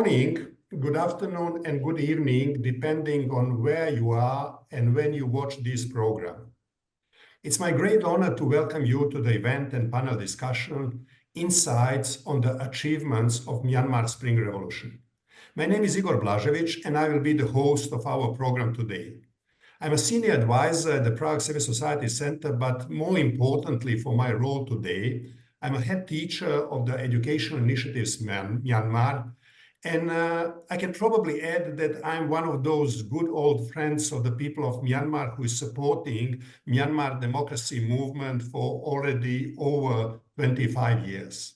morning, good afternoon, and good evening, depending on where you are and when you watch this program. It's my great honor to welcome you to the event and panel discussion, Insights on the Achievements of Myanmar Spring Revolution. My name is Igor Blaževič, and I will be the host of our program today. I'm a senior advisor at the Prague Civil Society Center, but more importantly for my role today, I'm a head teacher of the Educational Initiatives Myanmar, and I can probably add that I'm one of those good old friends of the people of Myanmar who is supporting Myanmar democracy movement for already over 25 years.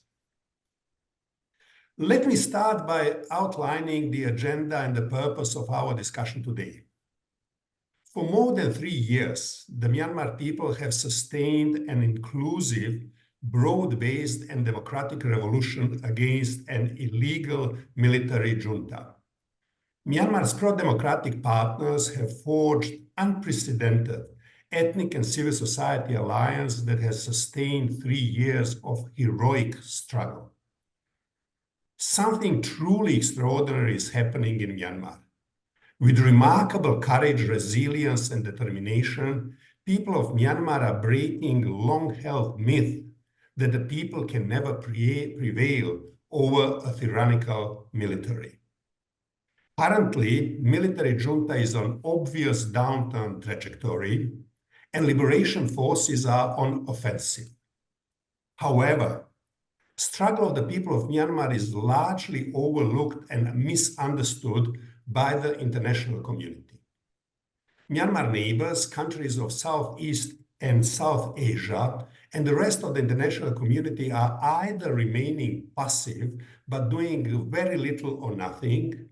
Let me start by outlining the agenda and the purpose of our discussion today. For more than 3 years, the Myanmar people have sustained an inclusive, broad-based and democratic revolution against an illegal military junta. Myanmar's pro-democratic partners have forged unprecedented ethnic and civil society alliance that has sustained 3 years of heroic struggle. Something truly extraordinary is happening in Myanmar. With remarkable courage, resilience, and determination, people of Myanmar are breaking long-held myth that the people can never prevail over a tyrannical military. Currently, military junta is on obvious downturn trajectory, and liberation forces are on offensive. However, struggle of the people of Myanmar is largely overlooked and misunderstood by the international community. Myanmar neighbors, countries of Southeast and South Asia, and the rest of the international community are either remaining passive but doing very little or nothing,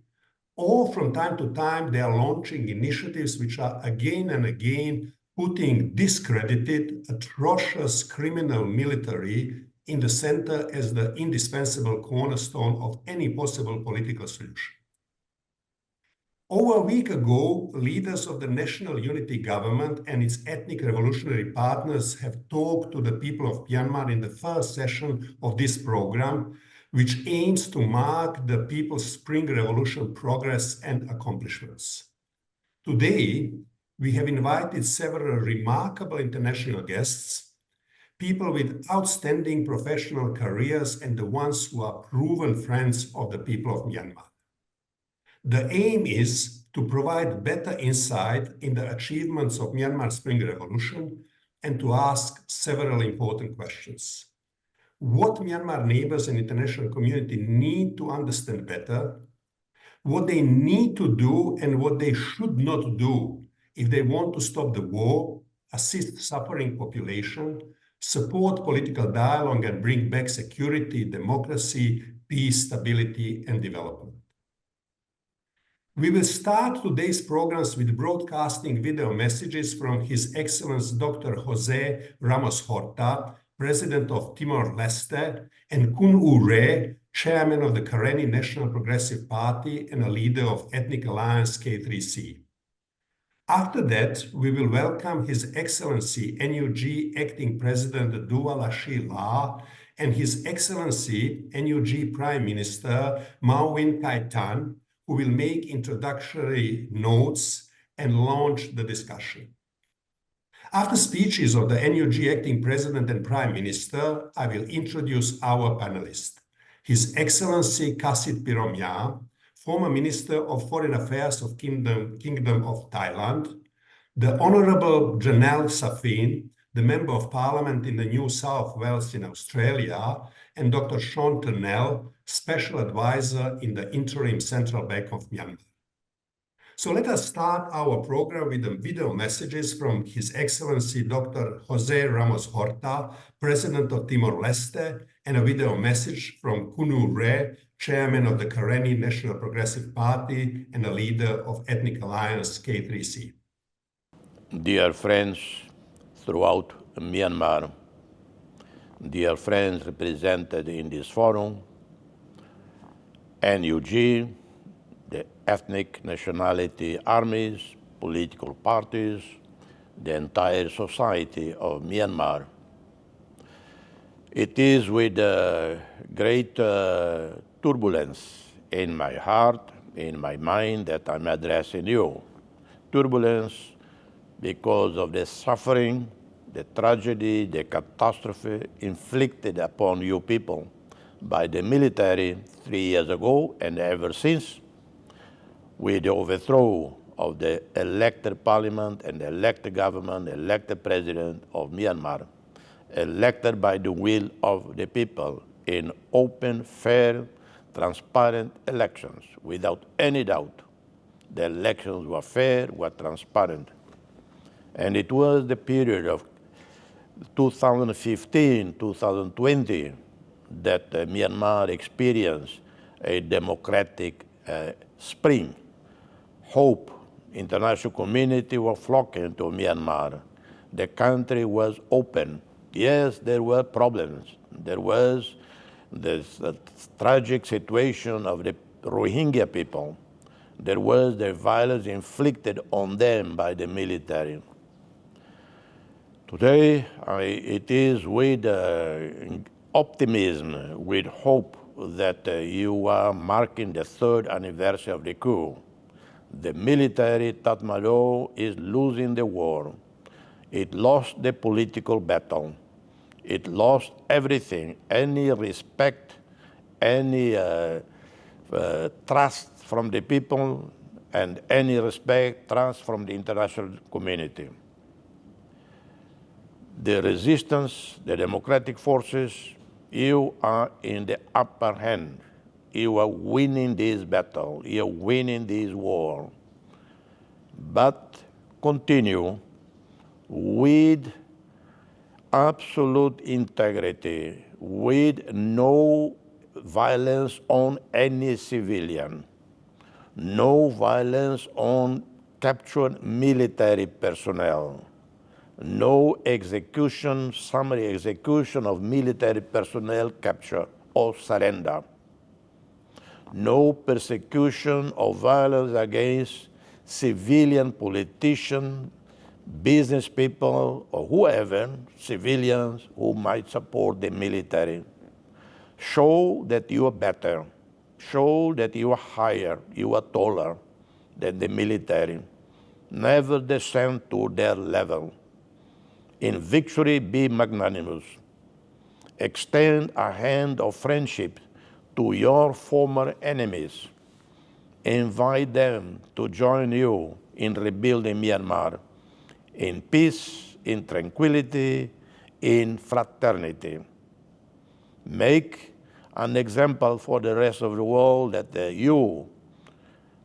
or from time to time they are launching initiatives which are again and again putting discredited, atrocious criminal military in the center as the indispensable cornerstone of any possible political solution. Over a week ago, leaders of the National Unity Government and its ethnic revolutionary partners have talked to the people of Myanmar in the first session of this program, which aims to mark the People's Spring Revolution progress and accomplishments. Today, we have invited several remarkable international guests, people with outstanding professional careers and the ones who are proven friends of the people of Myanmar. The aim is to provide better insight in the achievements of Myanmar Spring Revolution and to ask several important questions. What Myanmar neighbors and international community need to understand better, what they need to do and what they should not do if they want to stop the war, assist suffering population, support political dialogue and bring back security, democracy, peace, stability and development. We will start today's programs with broadcasting video messages from His Excellency Dr. José Ramos-Horta, President of Timor-Leste, and Kun Ure, Chairman of the Karenni National Progressive Party and a leader of Ethnic Alliance K3C. After that, we will welcome His Excellency NUG Acting President Duwa Lashi and His Excellency NUG Prime Minister Winn Thann, who will make introductory notes and launch the discussion. After speeches of the NUG Acting President and Prime Minister, I will introduce our panelists. His Excellency Kasit Piromya, former Minister of Foreign Affairs of Kingdom of Thailand, the Honorable Janelle Saffin, the Member of Parliament in the New South Wales in Australia, and Dr. Turnell, Special Advisor in the Interim Central Bank of Myanmar. So let us start our program with the video messages from His Excellency Dr. José Ramos-Horta, President of Timor-Leste, and a video message from Kun Ure, Chairman of the Karenni National Progressive Party and a leader of Ethnic Alliance K3C. Dear friends throughout Myanmar, dear friends represented in this forum, NUG, the ethnic nationality armies, political parties, the entire society of Myanmar. It is with great turbulence in my heart, in my mind, that I'm addressing you. Turbulence because of the suffering, the tragedy, the catastrophe inflicted upon you people by the military 3 years ago and ever since, with the overthrow of the elected parliament and the elected government, elected president of Myanmar, elected by the will of the people in open, fair, transparent elections, without any doubt. The elections were fair, were transparent. And it was the period of 2015, 2020, that Myanmar experienced a democratic spring. Hope, international community were flocking to Myanmar. The country was open. Yes, there were problems. There was this tragic situation of the Rohingya people. There was the violence inflicted on them by the military. Today, it is with optimism, with hope that you are marking the 3rd anniversary of the coup. The military, Tatmadaw, is losing the war. It lost the political battle. It lost everything, any respect, any trust from the people, and any respect, trust from the international community. The resistance, the democratic forces, you are in the upper hand. You are winning this battle. You are winning this war. But continue with absolute integrity, with no violence on any civilian, no violence on captured military personnel, no execution, summary execution of military personnel capture or surrender, no persecution or violence against civilian politicians, business people, or whoever, civilians who might support the military. Show that you are better. Show that you are higher, you are taller than the military. Never descend to their level. In victory, be magnanimous. Extend a hand of friendship to your former enemies. Invite them to join you in rebuilding Myanmar, in peace, in tranquility, in fraternity. Make an example for the rest of the world that you,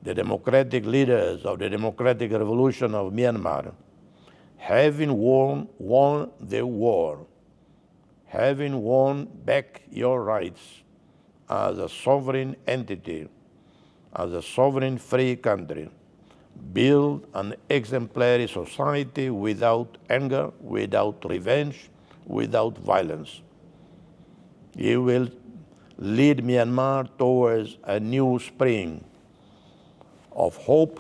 the democratic leaders of the democratic revolution of Myanmar, having won the war, having won back your rights as a sovereign entity, as a sovereign free country, build an exemplary society without anger, without revenge, without violence. You will lead Myanmar towards a new spring of hope,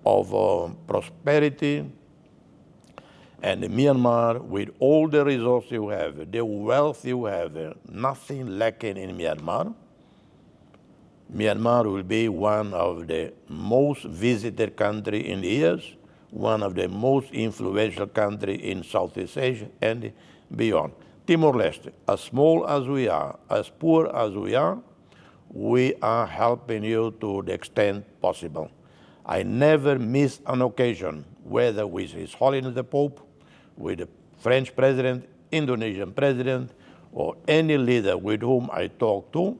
of prosperity, and Myanmar, with all the resources you have, the wealth you have, nothing lacking in Myanmar. Myanmar will be one of the most visited countries in the years, one of the most influential countries in Southeast Asia and beyond. Timor-Leste, as small as we are, as poor as we are helping you to the extent possible. I never miss an occasion, whether with His Holiness the Pope, with the French president, Indonesian president, or any leader with whom I talk to.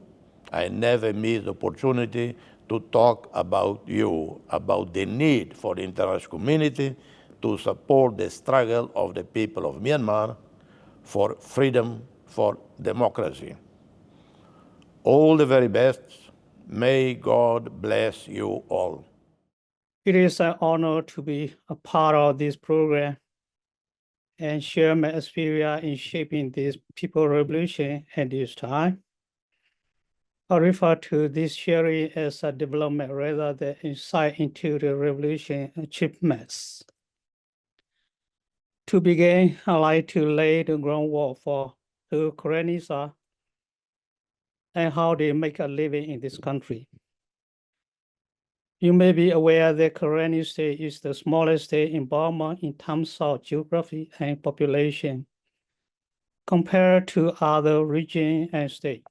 I never miss the opportunity to talk about you, about the need for the international community to support the struggle of the people of Myanmar for freedom, for democracy. All the very best. May God bless you all. It is an honor to be a part of this program and share my experience in shaping this people revolution at this time. I refer to this sharing as a development rather than insight into the revolution achievements. To begin, I'd like to lay the groundwork for who Karenni are. and how they make a living in this country. You may be aware that Karenni state is the smallest state in Burma in terms of geography and population compared to other regions and states.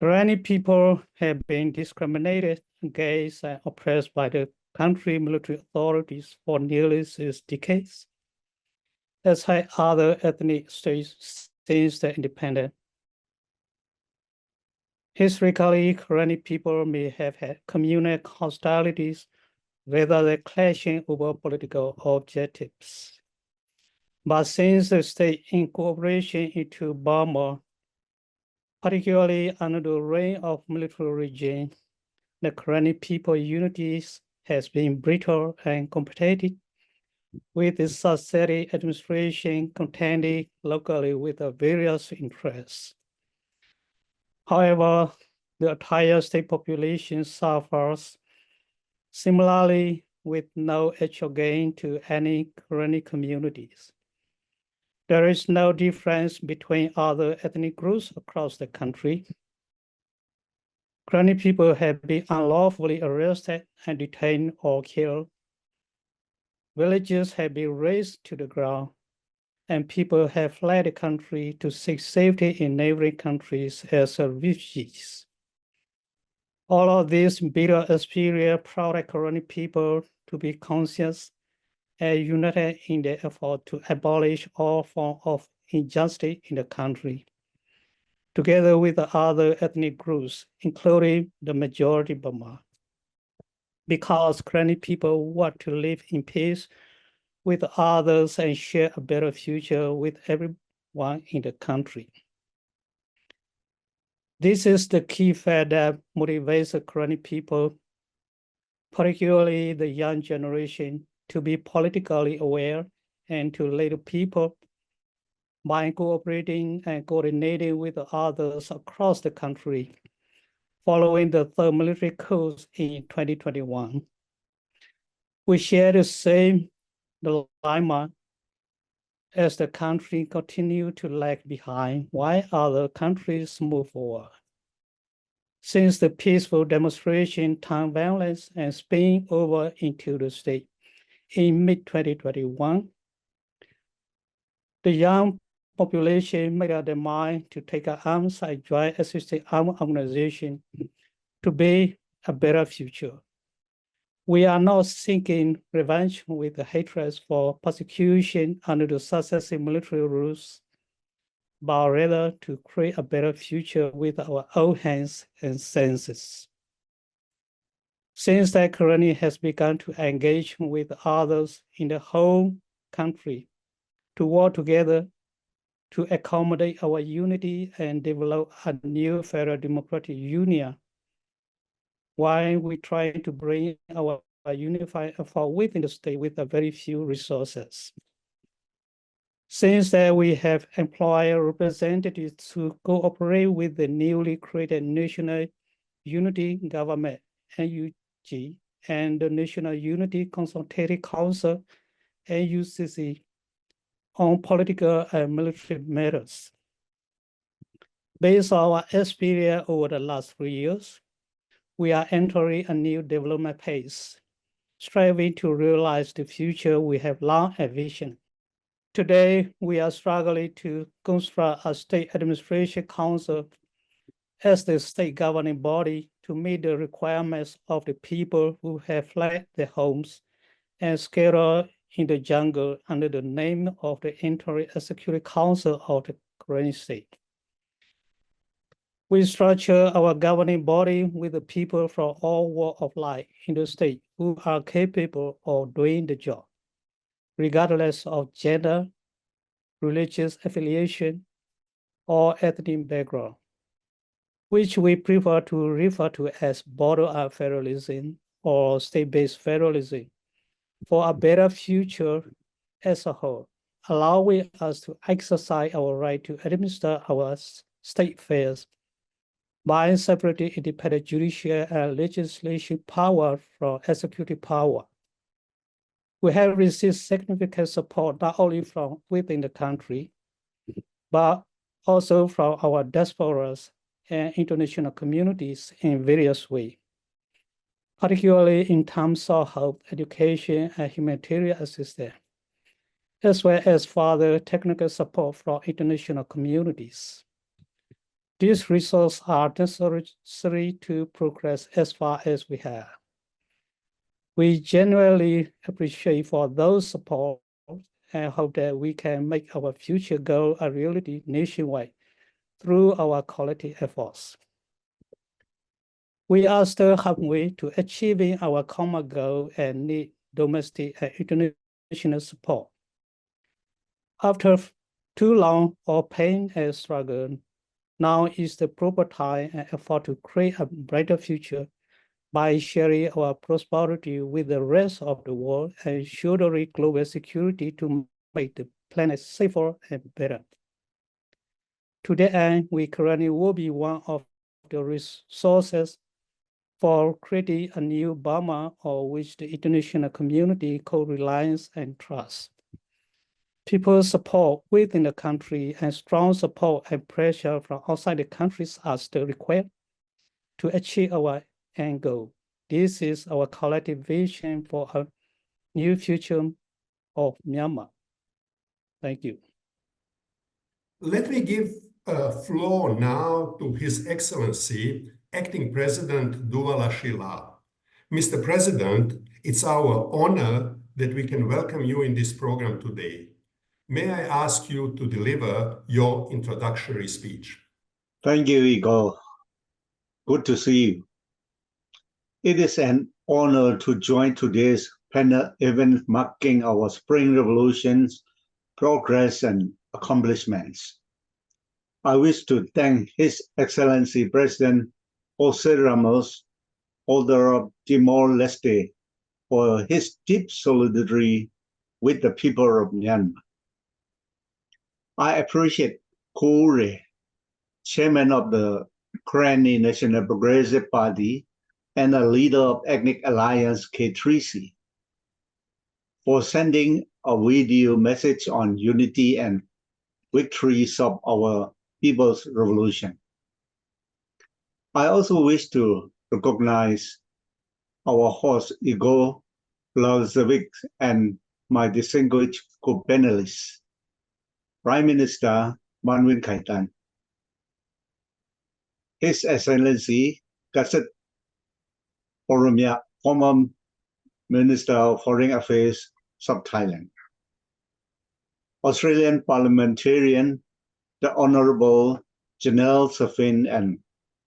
Karenni people have been discriminated against and oppressed by the country military authorities for nearly 6 decades, as have other ethnic states since the independence. Historically, Karenni people may have had communal hostilities rather than clashing over political objectives. But since the state incorporation into Burma, particularly under the reign of military regime, the Karenni people unity has been brittle and competitive, with the successive administration contending locally with the various interests. However, the entire state population suffers similarly with no actual gain to any Karenni communities. There is no difference between other ethnic groups across the country. Karenni people have been unlawfully arrested and detained or killed. Villages have been razed to the ground, and people have fled the country to seek safety in neighboring countries as refugees. All of this bitter experience prompted Karenni people to be conscious and united in their effort to abolish all forms of injustice in the country, together with the other ethnic groups, including the majority Burma. Because Karenni people want to live in peace with others and share a better future with everyone in the country. This is the key fact that motivates the Karenni people, particularly the young generation, to be politically aware and to lead people by cooperating and coordinating with others across the country following the third military coup in 2021. We share the same dilemma as the country continue to lag behind while other countries move forward. Since the peaceful demonstration turned violence and spilling over into the state in mid-2021, the young population made up their mind to take up arms and join existing armed organizations to build a better future. We are not seeking revenge with the hatred for persecution under the successive military rules, but rather to create a better future with our own hands and senses. Since that Karenni has begun to engage with others in the whole country to work together to accommodate our unity and develop a new federal democratic union, while we try to bring our unified effort within the state with a very few resources. Since that we have employed representatives to cooperate with the newly created National Unity Government, NUG, and the National Unity Consultative Council, NUCC, on political and military matters. Based on our experience over the last 3 years, we are entering a new development phase, striving to realize the future we have long envisioned. Today, we are struggling to construct a state administration council as the state governing body to meet the requirements of the people who have fled their homes and scattered in the jungle under the name of the Interim Executive Council of the Karenni state. We structure our governing body with the people from all walks of life in the state who are capable of doing the job, regardless of gender, religious affiliation, or ethnic background, which we prefer to refer to as border-up federalism or state-based federalism, for a better future as a whole, allowing us to exercise our right to administer our state affairs by separating independent judicial and legislative power from executive power. We have received significant support not only from within the country, but also from our diasporas and international communities in various ways, particularly in terms of health, education, and humanitarian assistance, as well as further technical support from international communities. These resources are necessary to progress as far as we have. We genuinely appreciate for those support and hope that we can make our future goal a reality nationwide through our collective efforts. We are still halfway to achieving our common goal and need domestic and international support. After too long of pain and struggle, now is the proper time and effort to create a brighter future by sharing our prosperity with the rest of the world and ensuring global security to make the planet safer and better. To that end, we currently will be one of the resources for creating a new Burma on which the international community could rely and trust. People's support within the country and strong support and pressure from outside the countries are still required to achieve our end goal. This is our collective vision for a new future of Myanmar. Thank you. Let me give a floor now to His Excellency, Acting President Duwa Lashi. Mr. President, it's our honor that we can welcome you in this program today. May I ask you to deliver your introductory speech? Thank you, Igor. Good to see you. It is an honor to join today's panel event marking our Spring Revolution's progress and accomplishments. I wish to thank His Excellency President José Ramos-Horta of Timor-Leste for his deep solidarity with the people of Myanmar. I appreciate Kure, chairman of the Karenni National Progressive Party and a leader of Ethnic Alliance K3C, for sending a video message on unity and victories of our people's revolution. I also wish to recognize our host, Igor, Blaževič, and my distinguished co-panelists, Prime Minister Mahn, His Excellency Kasit, Piromya, former Minister of Foreign Affairs of Thailand, Australian parliamentarian, the Honorable Janelle Saffin, and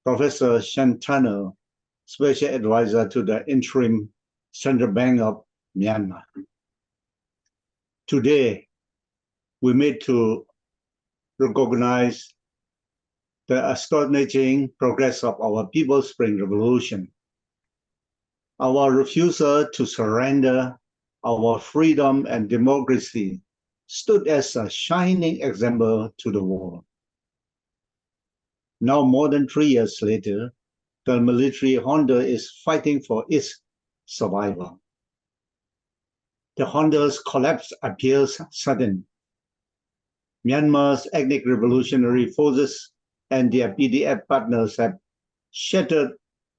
Professor Turnell, Special Advisor to the Interim Central Bank of Myanmar. Today, we meet to recognize the astonishing progress of our People's Spring Revolution. Our refusal to surrender our freedom and democracy stood as a shining example to the world. Now, more than 3 years later, the military junta is fighting for its survival. The junta's collapse appears sudden. Myanmar's ethnic revolutionary forces and their PDF partners have shattered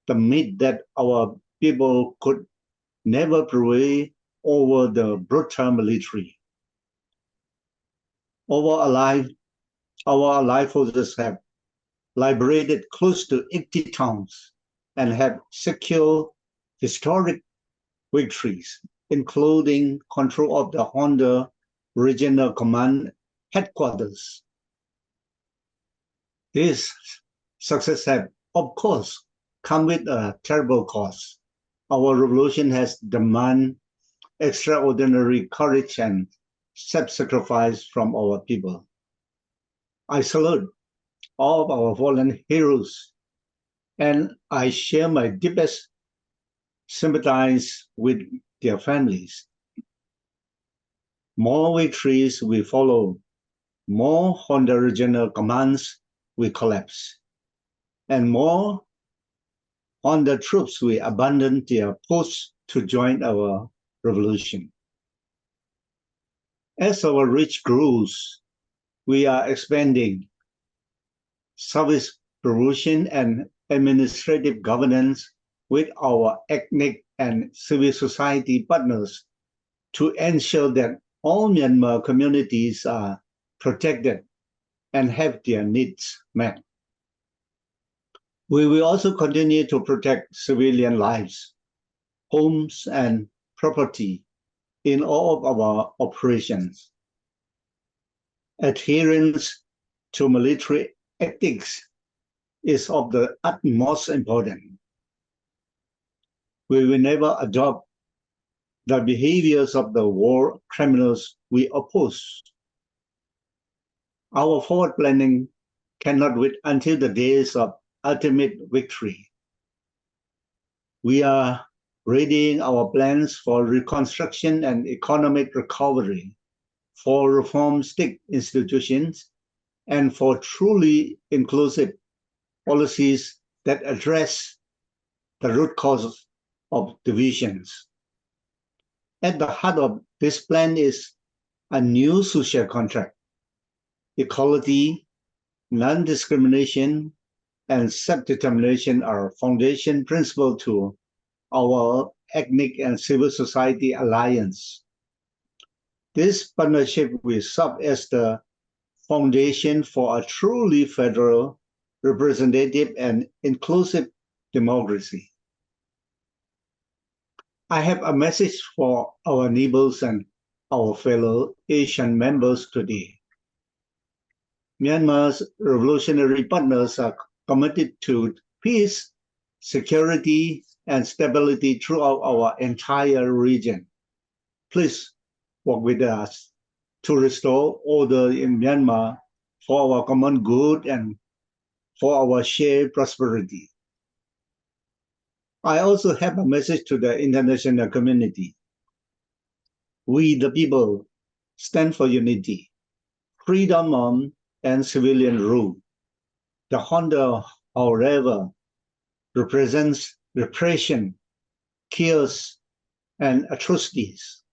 the myth that our people could never prevail over the brutal military. Our allied forces have liberated close to 80 towns and have secured historic victories, including control of the junta Regional Command headquarters. This success has, of course, come with a terrible cost. Our revolution has demanded extraordinary courage and self-sacrifice from our people. I salute all of our fallen heroes, and I share my deepest sympathies with their families. More victories will follow, more junta regional commands will collapse, and more junta troops will abandon their posts to join our revolution. As our reach grows, we are expanding service provision and administrative governance with our ethnic and civil society partners to ensure that all Myanmar communities are protected and have their needs met. We will also continue to protect civilian lives, homes, and property in all of our operations. Adherence to military ethics is of the utmost importance. We will never adopt the behaviors of the war criminals we oppose. Our forward planning cannot wait until the days of ultimate victory. We are readying our plans for reconstruction and economic recovery, for reformistic institutions, and for truly inclusive policies that address the root causes of divisions. At the heart of this plan is a new social contract. Equality, non-discrimination, and self-determination are foundation principles to our ethnic and civil society alliance. This partnership will serve as the foundation for a truly federal, representative, and inclusive democracy. I have a message for our neighbors and our fellow Asian members today. Myanmar's revolutionary partners are committed to peace, security, and stability throughout our entire region. Please work with us to restore order in Myanmar for our common good and for our shared prosperity. I also have a message to the international community. We, the people, stand for unity, freedom and civilian rule. The Honda, however, represents repression, chaos, and atrocities.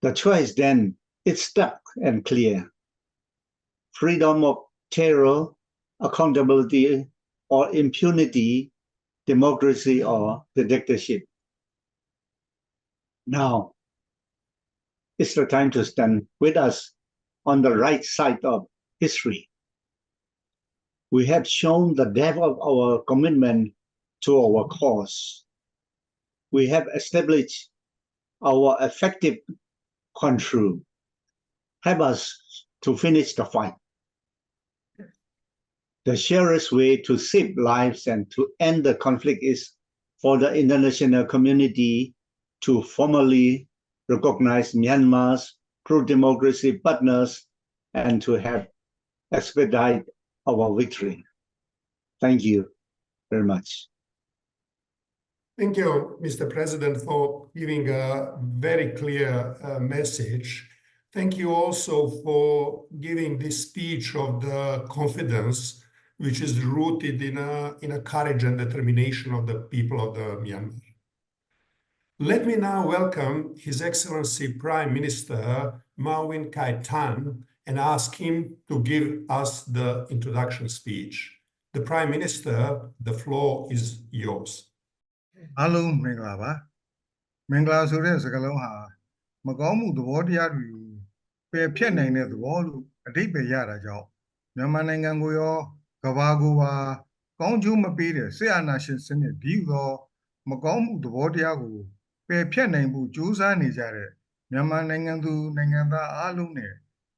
The choice then is stark and clear. Freedom of terror, accountability or impunity, democracy or the dictatorship. Now, it's the time to stand with us on the right side of history. We have shown the depth of our commitment to our cause. We have established our effective control. Help us to finish the fight. The surest way to save lives and to end the conflict is for the international community to formally recognize Myanmar's pro-democracy partners and to have expedite our victory. Thank you very much. Thank you, Mr. President, for giving a very clear message. Thank you also for giving this speech of the confidence which is rooted in a courage and determination of the people of the Myanmar. Let me now welcome His Excellency Prime Minister Mahn Thann and ask him to give us the introduction speech. The Prime Minister, the floor is yours. Hello, Menglava. Mengla Sure Sakaloha, Magamu, the Wardiadu, Pay Pianing at the wall, a deep yara job. Yamananganguyo, Kavaguva, Konjuma Peter, Seana Shin Digo, Magamu, the Wardiagu, Pay Pianing, Jusa Nijare, Yamanangandu, Nanganda Alune,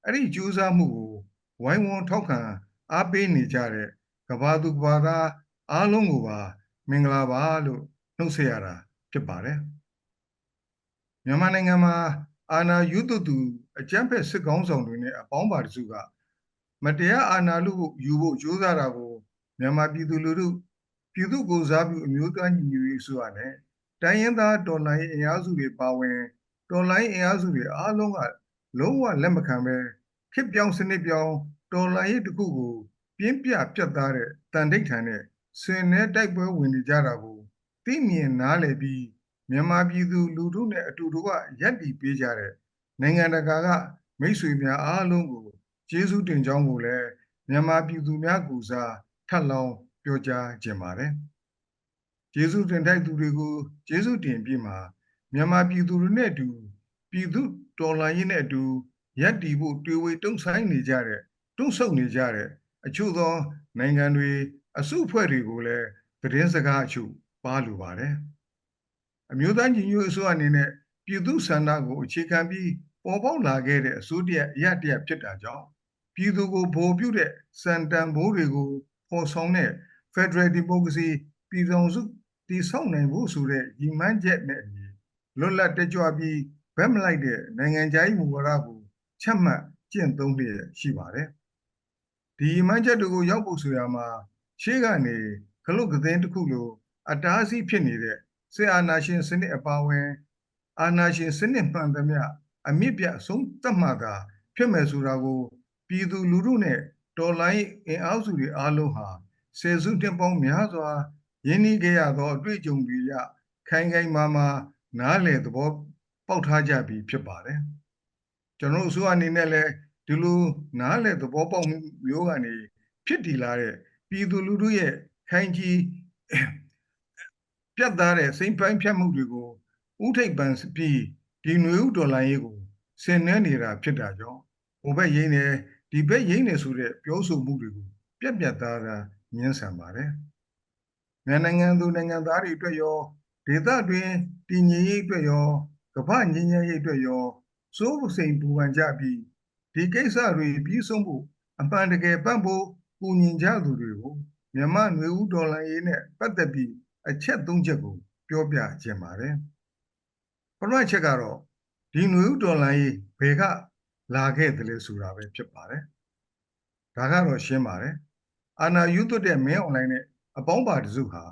Adi Jusa Mu, why won't talk? Abe Nijare, Kavadu Vara, Alunguva, Menglava. No Sierra, Tipare. Yamanangama, Anna Yudu, a champion seconds on a bombard sugar. Matea Anna Lu, you Juzarago, Yamabidulu, Pidu goes up mutant new Suane, Diana don't lie in Yazuri Power, don't lie in Yazuri, Alonga, Lower Lemacame, keep young Senebio, don't lie to Google, Pimpia Piatare, Tanditane, Sene Dagbo Winnie Timmy Nalebi, Yamabidu Ludune Tudua, Yadi Pijare, Nanganaga, Mesumia Alungu, Jesu Tinjangule, မြန်မာပြည်သူများကိုစားထပ်လောင်းပြောကြားခြင်းပါတယ်ကျေးဇူးတင်ထိုက်သူတွေကိုကျေးဇူးတင်ပြီးမှာမြန်မာပြည်သူတွေနဲ့အတူပြည်သူတော်လှန်ရေးနဲ့အတူရပ်တည်ဖို့တွေ့ဝေတုံ့ဆိုင်နေကြတဲ့တွန့်ဆုတ်နေကြတဲ့အချို့သောနိုင်ငံတွေအစုအဖွဲ့တွေကိုလည်းသတင်းစကားအချို့ပါလိုပါတယ်အမျိုးသားညီညွတ်အစိုးရအနေနဲ့ပြည်သူဆန္ဒကိုအခြေခံပြီးပေါ်ပေါက်လာခဲ့တဲ့အစိုးရအရာတရဖြစ်တာကြောင့်ပြည်သူကိုဗဟိုပြုတဲ့စံတန်ဖိုးတွေကိုပေါ်ဆောင်တဲ့ Federal Democracy ပြည်ထောင်စုတည်ဆောက်နိုင်ဖို့ဆိုတဲ့ရည်မှန်းချက်နဲ့လွတ်လပ်တကြွပြီးဘက်မလိုက်တဲ့နိုင်ငံခြားရေးမူဝါဒကိုချမှတ်ကျင့်သုံးလျက်ရှိပါတယ်ဒီရည်မှန်းချက်တွေကိုရောက်ဖို့ဆိုရမှာရှေ့ကနေခလုတ်ကသင်းတစ်ခုလိုအတားအဆီးဖြစ်နေတဲ့စစ်အာဏာရှင်စနစ်အပါအဝင်အာဏာရှင်စနစ်မှန်သမျှအမြင့်ပြတ်ဆုံးသတ်မှတ်တာဖြစ်မယ်ဆိုတာကိုပြည်သူလူထုနဲ့တော်လှန်ရေးအင်အားစုတွေအားလုံးဟာဆယ်စုနှစ်ပေါင်းများစွာရင်းနှီးခဲ့ရသောအတွေ့အကြုံတွေရခိုင်ခိုင်မာမာနားလည်သဘောပေါက်ထားကြပြီးဖြစ်ပါတယ်ကျွန်တော်တို့အနေနဲ့လည်းဒီလိုနားလည်သဘောပေါက်မှုမျိုးကနေဖြစ်တည်လာတဲ့ပြည်သူလူထုရဲ့ခိုင်ကြီးပြတ်သားတဲ့စိမ့်ပိုင်းဖြတ်မှုတွေကိုဥထိပ်ပန်ပြီးဒီຫນွေဥတော်လှန်ရေးကိုဆင်နွှဲနေတာဖြစ်တာကြောင့်ဟိုဘက်ရင်းနေဒီဘက်ရင်းနေဆိုတဲ့ပြောဆိုမှုတွေကိုပြတ်ပြတ်သားသားညှင်းဆန်ပါတယ်မြန်မာနိုင်ငံသူနိုင်ငံသားတွေအတွက်ရောဒေသတွင်တည်ငြိမ်ရေးအတွက်ရောကမ္ဘာငြိမ်းချမ်းရေးအတွက်ရောစိုးစိမ်ပူပန်ကြပြီးဒီကိစ္စတွေပြီးဆုံးဖို့အမှန်တကယ်ပံ့ပိုးကူညီကြသူတွေကိုမြန်မာຫນွေဥတော်လှန်ရေးနဲ့ပတ်သက်ပြီးအချက်၃ချက်ကိုပြောပြခြင်းပါတယ်ပထမချက်ကတော့ဒီຫນွေဥတော်လှန်ရေးဘယ်ကလာခဲ့တယ်လဲဆိုတာပဲဖြစ်ပါတယ်ဒါကတော့ရှင်းပါတယ်အာဏာယူသွတ်တဲ့မင်းအွန်လိုင်းနဲ့အပေါင်းပါတစုဟာ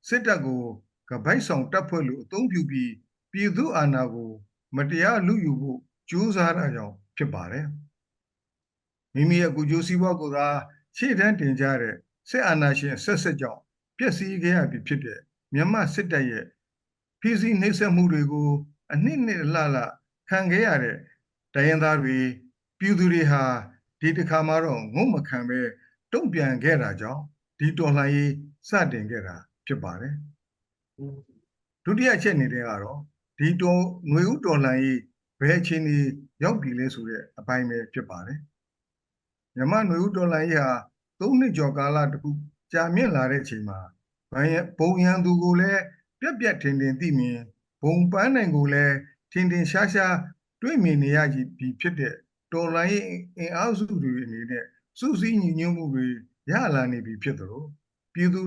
စစ်တပ်ကိုကပိုက်ဆောင်တပ်ဖွဲ့လို့အသုံးပြုပြီးပြည်သူအာဏာကိုမတရားလူယူဖို့ကြိုးစားတာကြောင့်ဖြစ်ပါတယ်မိမိရဲ့ကိုကြိုးစည်းပွားကိုသာရှေ့တန်းတင်ကြတဲ့စစ်အာဏာရှင်ဆက်ကြောင့်ပျက်စီးခဲ့ရပြီဖြစ်တဲ့မြန်မာစစ်တပ်ရဲ့ဖိစီးနှိပ်စက်မှုတွေကိုအနှစ်လခံခဲ့ရတဲ့တိုင်းရင်းသားတွေပြည်သူတွေဟာဒီတစ်ခါမှတော့ငုံမခံပဲတုံ့ပြန်ခဲ့တာကြောင့်ဒီတော်လှန်ရေးစတင်ခဲ့တာဖြစ်ပါတယ်ဒုတိယအချက်အနေနဲ့ကတော့ဒီຫນွေဥတော်လှန်ရေးဘယ်အခြေအနေရောက်ပြီလဲဆိုတဲ့အပိုင်းပဲဖြစ်ပါတယ်မြန်မာຫນွေဥတော်လှန်ရေးဟာ3နှစ်ကျော်ကာလတခုကြာမြင့်လာတဲ့အချိန်မှာဘုံရန်သူကိုလည်းပြက်ထင်သိမြင်ဘုံပန်းနိုင်ကိုလည်းထင်ရှားတွေ့မြင်နေရပြီဖြစ်တဲ့တော်လှန်ရေးအင်အားစုတွေအနေနဲ့စုစည်းညီညွတ်မှုတွေရလာနေပြီဖြစ်သလိုပြည်သူ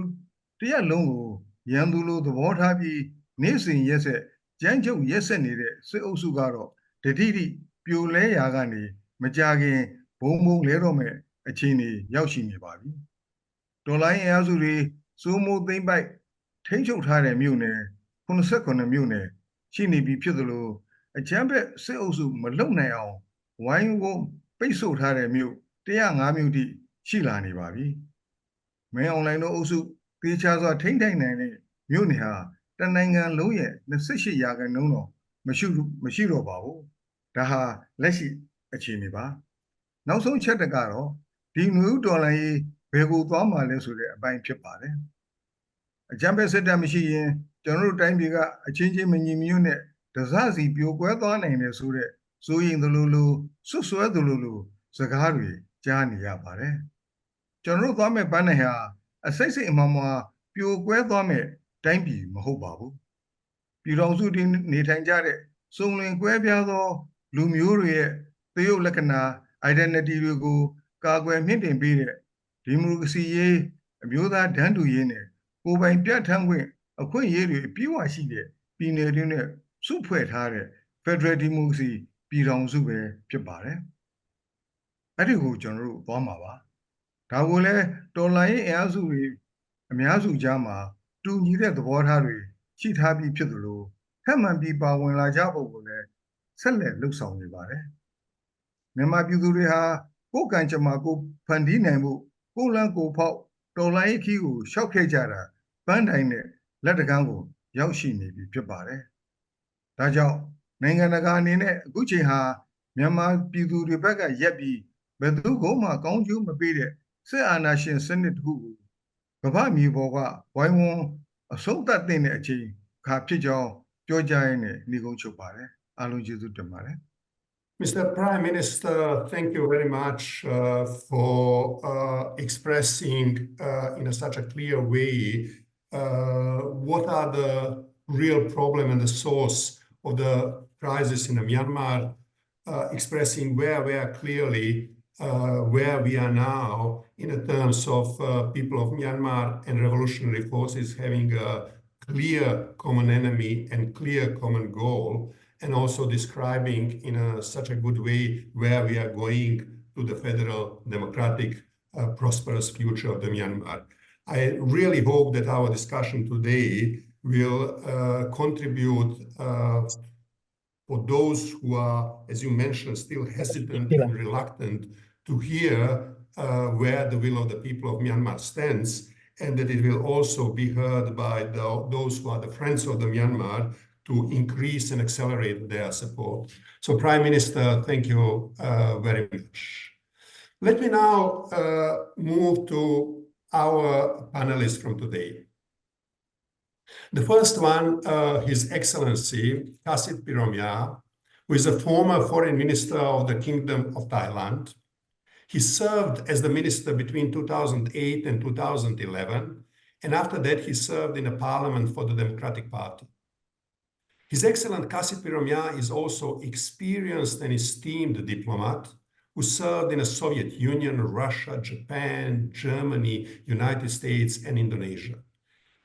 တရက်လုံးကိုရန်သူလိုသဘောထားပြီးနေ့စဉ်ရက်ဆက်ကြမ်းကြုတ်ရက်ဆက်နေတဲ့စစ်အုပ်စုကတော့တတိပြိုလဲရာကနေမကြခင်ဘုံလဲတော့မဲ့အခြေအနေရောက်ရှိနေပါပြီတော်လှန်ရေးအင်အားစုတွေစိုးမိုးသိမ့်ပိုက်ထိန်းချုပ်ထားတဲ့မြို့နယ်89မြို့နယ်ရှိနေပြီဖြစ်သလိုအချမ်းဘက်စစ်အုပ်စုမလုံနိုင်အောင်ဝိုင်းဝန်းပိတ်ဆို့ထားတဲ့မြို့105မြို့တိရှိလာနေပါပြီမင်းအွန်လိုင်းတို့အုပ်စုတေချာစွာထိန်းထိုင်နိုင်တဲ့မြို့နယ်ဟာတနိုင်ငံလုံးရဲ့28%တော့မရှိတော့ပါဘူးဒါဟာလက်ရှိအခြေအနေပါနောက်ဆုံးချက်ကတော့ဒီຫນွေဥတော်လှန်ရေးဘယ်ကိုသွားမှာလဲဆိုတဲ့အပိုင်းဖြစ်ပါတယ်အကြမ်းဖက်စစ်တပ်မရှိရင်ကျွန်တော်တို့တိုင်းပြည်ကအချင်းချင်းမညီညွတ်နဲ့ဒဇစီပြိုကွဲသွားနိုင်တယ်ဆိုတဲ့စိုးရင်သလိုဆွဆွဲသလိုစကားတွေကြားနေရပါတယ်ကျွန်တော်တို့သွားမဲ့ပန်းနိုင်ဟာအစိတ်အမှောင်မှာပြိုကွဲသွားမဲ့တိုင်းပြည်မဟုတ်ပါဘူးပြည်တော်စုတင်နေထိုင်ကြတဲ့စုံလင်ကွဲပြားသောလူမျိုးတွေရဲ့သရုပ်လက္ခဏာ identity တွေကိုကာကွယ်မြင့်တင်ပေးတဲ့ဒီမိုကရေစီရေးအမျိုးသားတန်းတူရေးနဲ့ကိုယ်ပိုင်ပြဋ္ဌာန်းခွင့်အခွင့်အရေးတွေအပြည့်အဝရှိတဲ့ပြည်နယ်တွေနဲ့စုဖွဲ့ထားတဲ့ Federal Democracy ပြည်ထောင်စုပဲဖြစ်ပါတယ်အဲ့ဒီကိုကျွန်တော်တို့သွားမှာပါဒါကိုလည်းတော်လှန်ရေးအင်အားစုတွေအများစုကြားမှာတူညီတဲ့သဘောထားတွေရှိထားပြီးဖြစ်သလိုထပ်မံပြီးပါဝင်လာကြဖို့ကိုလည်းဆက်လက်လှုပ်ဆောင်နေပါတယ်မြန်မာပြည်သူတွေဟာကိုယ်ကံကြမ္မာကိုဖန်တီးနိုင်မှုကိုလန်းကိုဖောက်တော်လှန်ရေးခီးကိုရှောက်ခဲ့ကြတာပန်းတိုင်နဲ့လက်တကမ်းကိုရောက်ရှိနေပြီဖြစ်ပါတယ်ဒါကြောင့်နိုင်ငံတကာအနေနဲ့အခုချိန်ဟာမြန်မာပြည်သူတွေဘက်ကရက်ပြီးဘယ်သူမှကောင်းကျိုးမပေးတဲ့ စစ်အာဏာရှင်စနစ်တစ်ခုကိုကမ္ဘာမြေပေါ်ကဝိုင်းဝန်းအဆုံးသတ်တဲ့အချိန်အခါဖြစ်ကြောင်းပြောကြားရင်းနဲ့ညီကုန်းချုပ်ပါတယ်အားလုံးကျေးဇူးတင်ပါတယ် Mr. Prime Minister, thank you very much for expressing in such a clear way what are the real problem and the source of the crisis in Myanmar, expressing where we are clearly where we are now in terms of people of Myanmar and revolutionary forces having a clear common enemy and clear common goal, and also describing in such a good way where we are going to the federal, democratic, prosperous future of the Myanmar. I really hope that our discussion today will contribute for those who are, as you mentioned, still hesitant and reluctant to hear where the will of the people of Myanmar stands, and that it will also be heard by those who are the friends of the Myanmar to increase and accelerate their support. So, Prime Minister, thank you very much. Let me now move to our panelists from today. The first one, His Excellency Kasit Piromya, who is a former Foreign Minister of the Kingdom of Thailand. He served as the minister between 2008 and 2011, and after that he served in the parliament for the Democratic Party. His Excellency Kasit Piromya is also experienced and esteemed diplomat who served in the Soviet Union, Russia, Japan, Germany, United States, and Indonesia.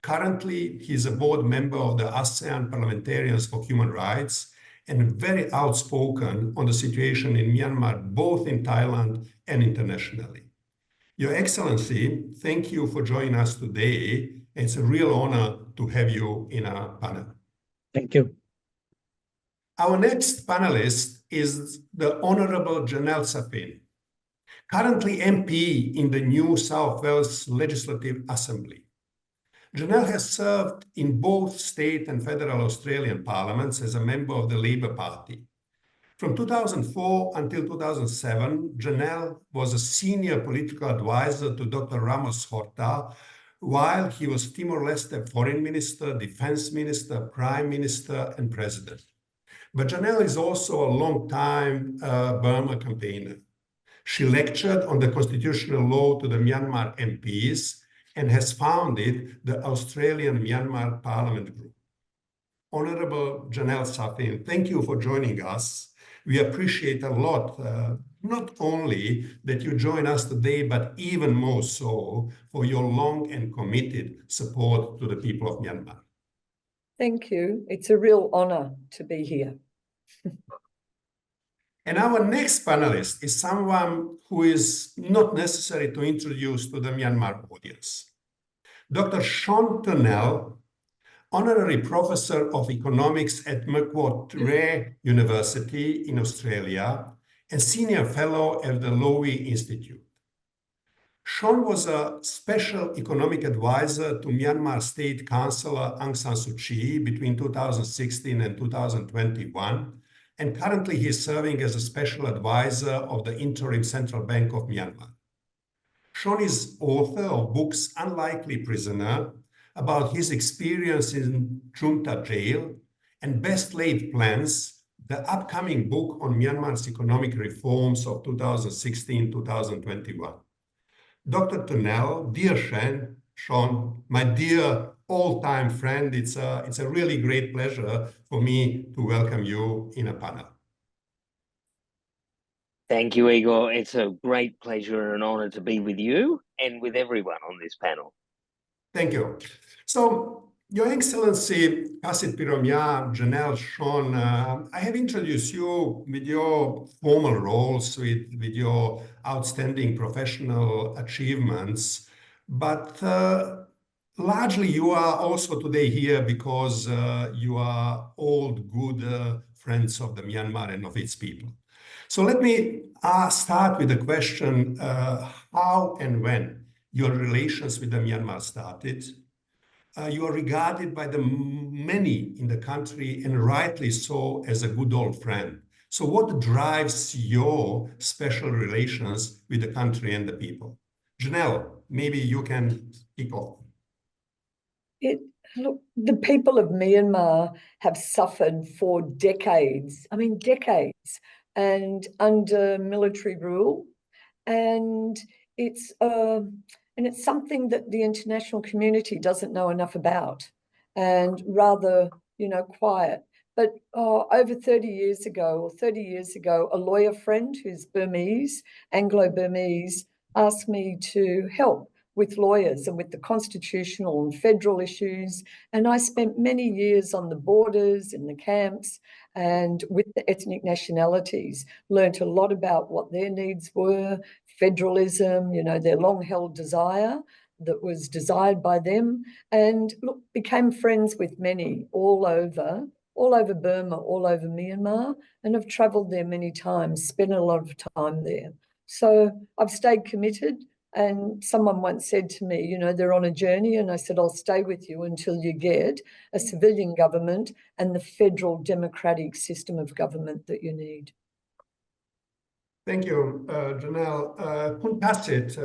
Currently, he is a board member of the ASEAN Parliamentarians for Human Rights and very outspoken on the situation in Myanmar, both in Thailand and internationally. Your Excellency, thank you for joining us today. It's a real honor to have you in our panel. Thank you. Our next panelist is the Honorable Janelle Saffin, currently MP in the New South Wales Legislative Assembly. Janelle has served in both state and federal Australian parliaments as a member of the Labour Party. From 2004 until 2007, Janelle was a senior political advisor to Dr. Ramos-Horta while he was Timor-Leste Foreign Minister, Defense Minister, Prime Minister, and President. But Janelle is also a long-time Burma campaigner. She lectured on the constitutional law to the Myanmar MPs and has founded the Australian Myanmar Parliament Group. Honorable Janelle Saffin, thank you for joining us. We appreciate a lot, not only that you join us today, but even more so for your long and committed support to the people of Myanmar. Thank you. It's a real honor to be here. And our next panelist is someone who is not necessary to introduce to the Myanmar audience. Dr. Turnell, Honorary Professor of Economics at Macquarie University in Australia and Senior Fellow at the Lowy Institute. Sean was a Special Economic Advisor to Myanmar State Councillor Aung San Suu Kyi between 2016 and 2021, and currently he is serving as a Special Advisor of the Interim Central Bank of Myanmar. Sean is author of books Unlikely Prisoner, about his experience in junta jail, and Best Laid Plans, the upcoming book on Myanmar's economic reforms of 2016-2021. Dr. Turnell, dear Sean, my dear all-time friend, it's a really great pleasure for me to welcome you in a panel. Thank you, Igor. It's a great pleasure and an honor to be with you and with everyone on this panel. Thank you. So, Your Excellency, Kasit Piromya, Janelle, Sean, I have introduced you with your formal roles, with your outstanding professional achievements, but largely you are also today here because you are old, good friends of the Myanmar and of its people. So let me start with the question, how and when your relations with the Myanmar started. You are regarded by the many in the country, and rightly so, as a good old friend. So what drives your special relations with the country and the people? Janelle, maybe you can kick off. Look, the people of Myanmar have suffered for decades, I mean decades, and under military rule, and it's something that the international community doesn't know enough about, and rather, quiet. But over 30 years ago, a lawyer friend who's Burmese, Anglo-Burmese, asked me to help with lawyers and with the constitutional and federal issues. And I spent many years on the borders, in the camps, and with the ethnic nationalities, learnt a lot about what their needs were, federalism, their long-held desire that was desired by them, and look, became friends with many all over Burma, all over Myanmar, and have travelled there many times, spent a lot of time there. So I've stayed committed. And someone once said to me, they're on a journey. And I said, I'll stay with you until you get a civilian government and the federal democratic system of government that you need. Thank you, Janelle. Kasit,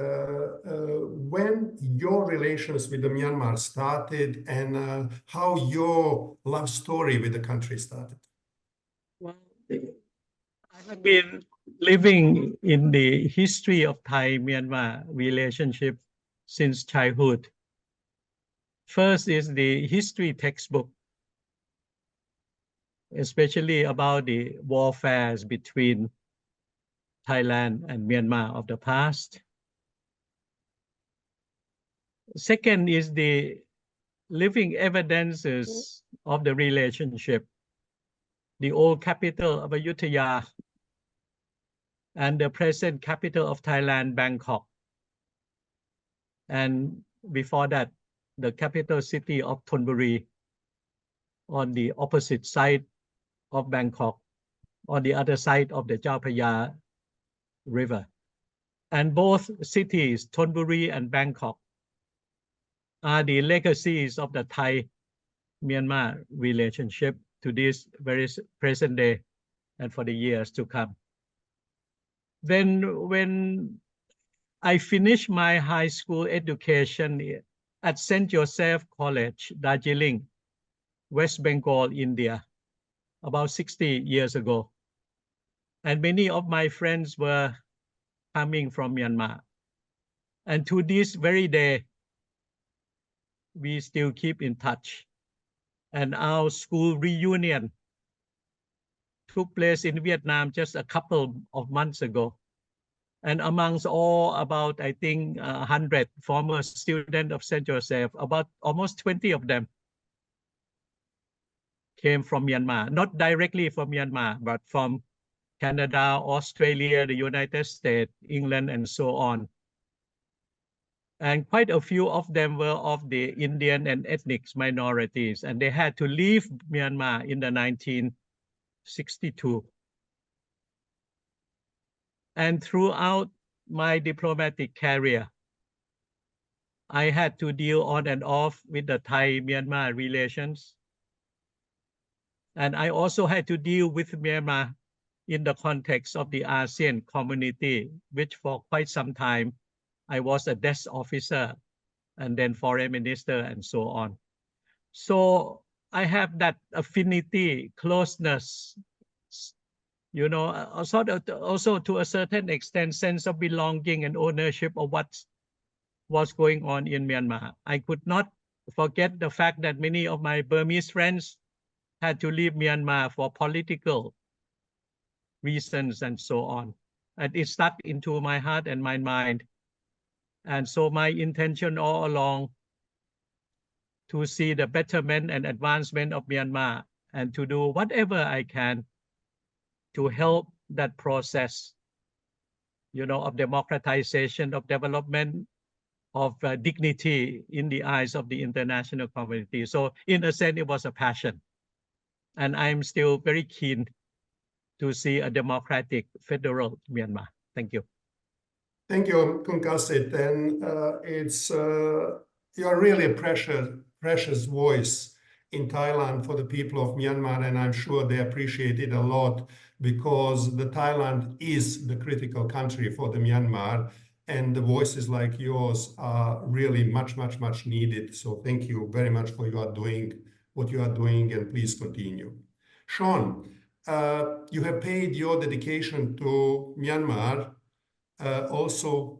when your relations with the Myanmar started and how your love story with the country started? Well, I have been living in the history of Thai-Myanmar relationship since childhood. First is the history textbook, especially about the warfares between Thailand and Myanmar of the past. Second is the living evidences of the relationship. The old capital of Ayutthaya and the present capital of Thailand, Bangkok. And before that, the capital city of Thonburi on the opposite side of Bangkok, on the other side of the Chao Phraya River. And both cities, Thonburi and Bangkok, are the legacies of the Thai-Myanmar relationship to this very present day and for the years to come. Then when I finished my high school education at St. Joseph College, Darjeeling, West Bengal, India, about 60 years ago. And many of my friends were coming from Myanmar. And to this very day, we still keep in touch. And our school reunion took place in Vietnam just a couple of months ago. And amongst all about, I think, 100 former students of St. Joseph, about almost 20 of them came from Myanmar, not directly from Myanmar, but from Canada, Australia, the United States, England, and so on. And quite a few of them were of the Indian and ethnic minorities, and they had to leave Myanmar in the 1962. And throughout my diplomatic career, I had to deal on and off with the Thai-Myanmar relations. And I also had to deal with Myanmar in the context of the ASEAN community, which for quite some time, I was a desk officer and then foreign minister and so on. So I have that affinity, closeness, also to a certain extent, sense of belonging and ownership of what's going on in Myanmar. I could not forget the fact that many of my Burmese friends had to leave Myanmar for political reasons and so on. And it stuck into my heart and my mind. And so my intention all along to see the betterment and advancement of Myanmar and to do whatever I can to help that process, of democratization, of development, of dignity in the eyes of the international community. So in a sense, it was a passion. And I'm still very keen to see a democratic federal Myanmar. Thank you. Thank you, Kasit. And you're really a precious voice in Thailand for the people of Myanmar, and I'm sure they appreciate it a lot because the Thailand is the critical country for the Myanmar. and the voices like yours are really much, much, much needed. So thank you very much for what you are doing, and please continue. Sean, you have paid your dedication to Myanmar also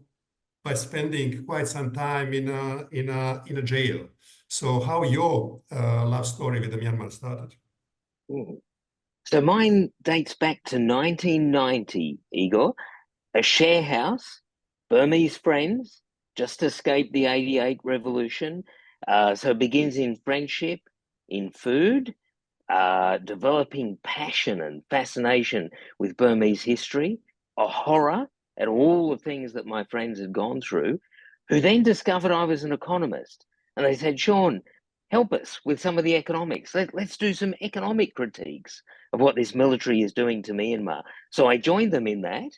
by spending quite some time in a jail. So how your love story with the Myanmar started? So mine dates back to 1990, Igor. A share house, Burmese friends, just escaped the 88 revolution. So it begins in friendship, in food, developing passion and fascination with Burmese history, a horror at all the things that my friends had gone through, who then discovered I was an economist. And they said, Sean, help us with some of the economics. Let's do some economic critiques of what this military is doing to Myanmar. So I joined them in that.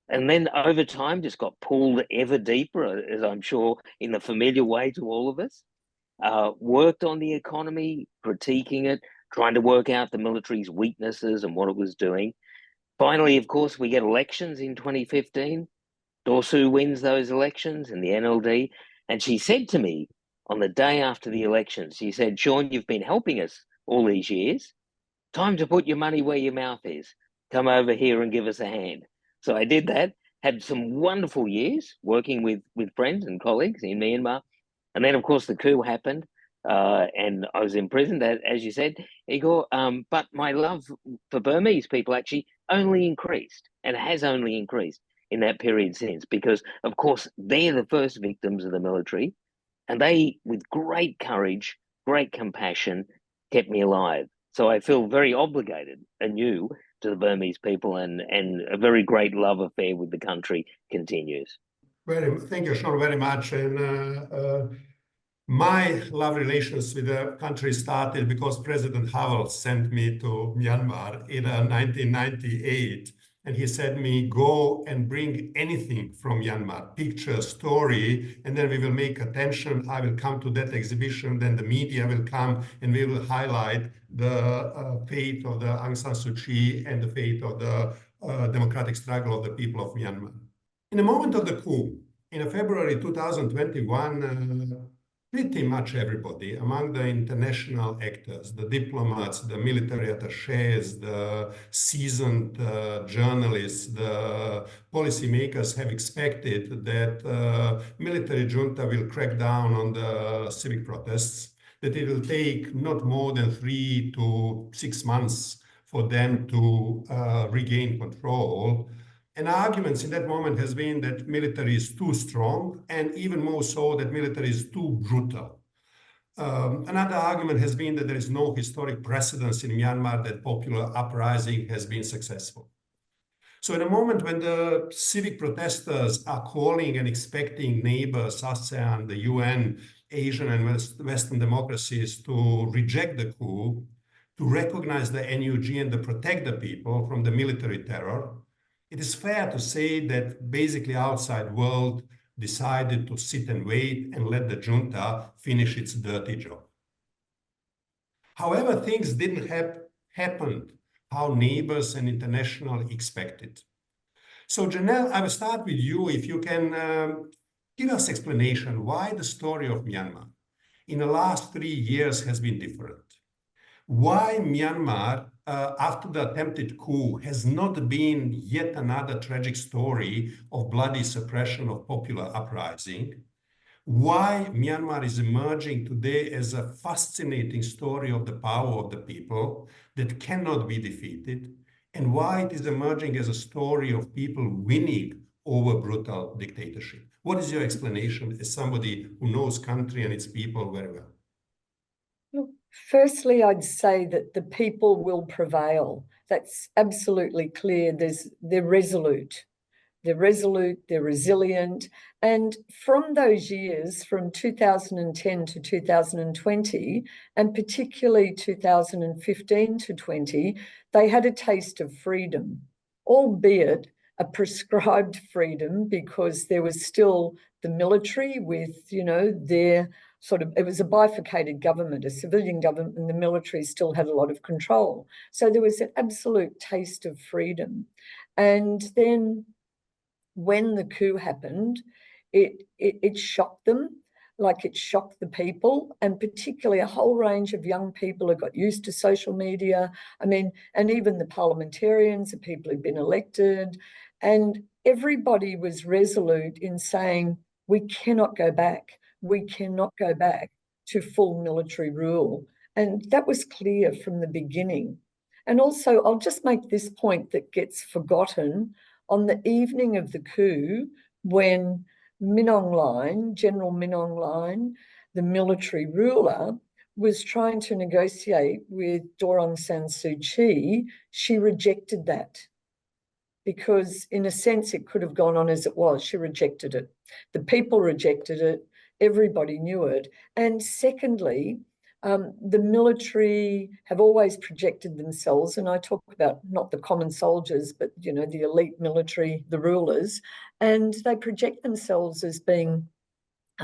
And then over time, just got pulled ever deeper, as I'm sure in the familiar way to all of us. Worked on the economy, critiquing it, trying to work out the military's weaknesses and what it was doing. Finally, of course, we get elections in 2015. Dorsu wins those elections in the NLD. And she said to me on the day after the elections, she said, Sean, you've been helping us all these years. Time to put your money where your mouth is. Come over here and give us a hand. So I did that, had some wonderful years working with friends and colleagues in Myanmar. And then, of course, the coup happened. And I was imprisoned, as you said, Igor. But my love for Burmese people actually only increased, and has only increased in that period since, because, of course, they're the first victims of the military, and they, with great courage, great compassion, kept me alive. So I feel very obligated anew to the Burmese people, and a very great love affair with the country continues. Thank you, Sean, very much. And my love relations with the country started because President Havel sent me to Myanmar in 1998. And he said me, go and bring anything from Myanmar, picture, story, and then we will make attention. I will come to that exhibition, then the media will come and we will highlight the fate of the Aung San Suu Kyi and the fate of the democratic struggle of the people of Myanmar. In the moment of the coup, in February 2021, pretty much everybody among the international actors, the diplomats, the military attaches, the seasoned journalists, the policymakers have expected that military junta will crack down on the civic protests, that it will take not more than 3 to 6 months for them to regain control. And arguments in that moment has been that military is too strong, and even more so that military is too brutal. Another argument has been that there is no historic precedence in Myanmar that popular uprising has been successful. So in a moment when the civic protesters are calling and expecting neighbors, ASEAN, the UN, Asian and Western democracies to reject the coup, to recognize the NUG and to protect the people from the military terror, it is fair to say that basically outside world decided to sit and wait and let the junta finish its dirty job. However, things didn't happen how neighbors and international expected. So Janelle, I will start with you. If you can give us explanation why the story of Myanmar in the last 3 years has been different. Why Myanmar, after the attempted coup, has not been yet another tragic story of bloody suppression of popular uprising. Why Myanmar is emerging today as a fascinating story of the power of the people that cannot be defeated, and why it is emerging as a story of people winning over brutal dictatorship. What is your explanation as somebody who knows country and its people very well? Firstly, I'd say that the people will prevail. That's absolutely clear. They're resolute. They're resolute, they're resilient. And from those years, from 2010 to 2020, and particularly 2015 to 20, they had a taste of freedom, albeit a prescribed freedom, because there was still the military with, their it was a bifurcated government, a civilian government, and the military still had a lot of control. So there was an absolute taste of freedom. And then when the coup happened, it shocked them, like it shocked the people, and particularly a whole range of young people who got used to social media. I mean, and even the parliamentarians, the people who'd been elected, and everybody was resolute in saying, we cannot go back. We cannot go back to full military rule. And that was clear from the beginning. And also, I'll just make this point that gets forgotten. On the evening of the coup, when General Min Aung Hlaing, the military ruler, was trying to negotiate with Aung San Suu Kyi, she rejected that. Because in a sense, it could have gone on as it was. She rejected it. The people rejected it. Everybody knew it. And secondly, the military have always projected themselves, and I talk about not the common soldiers, but, you know, the elite military, the rulers, and they project themselves as being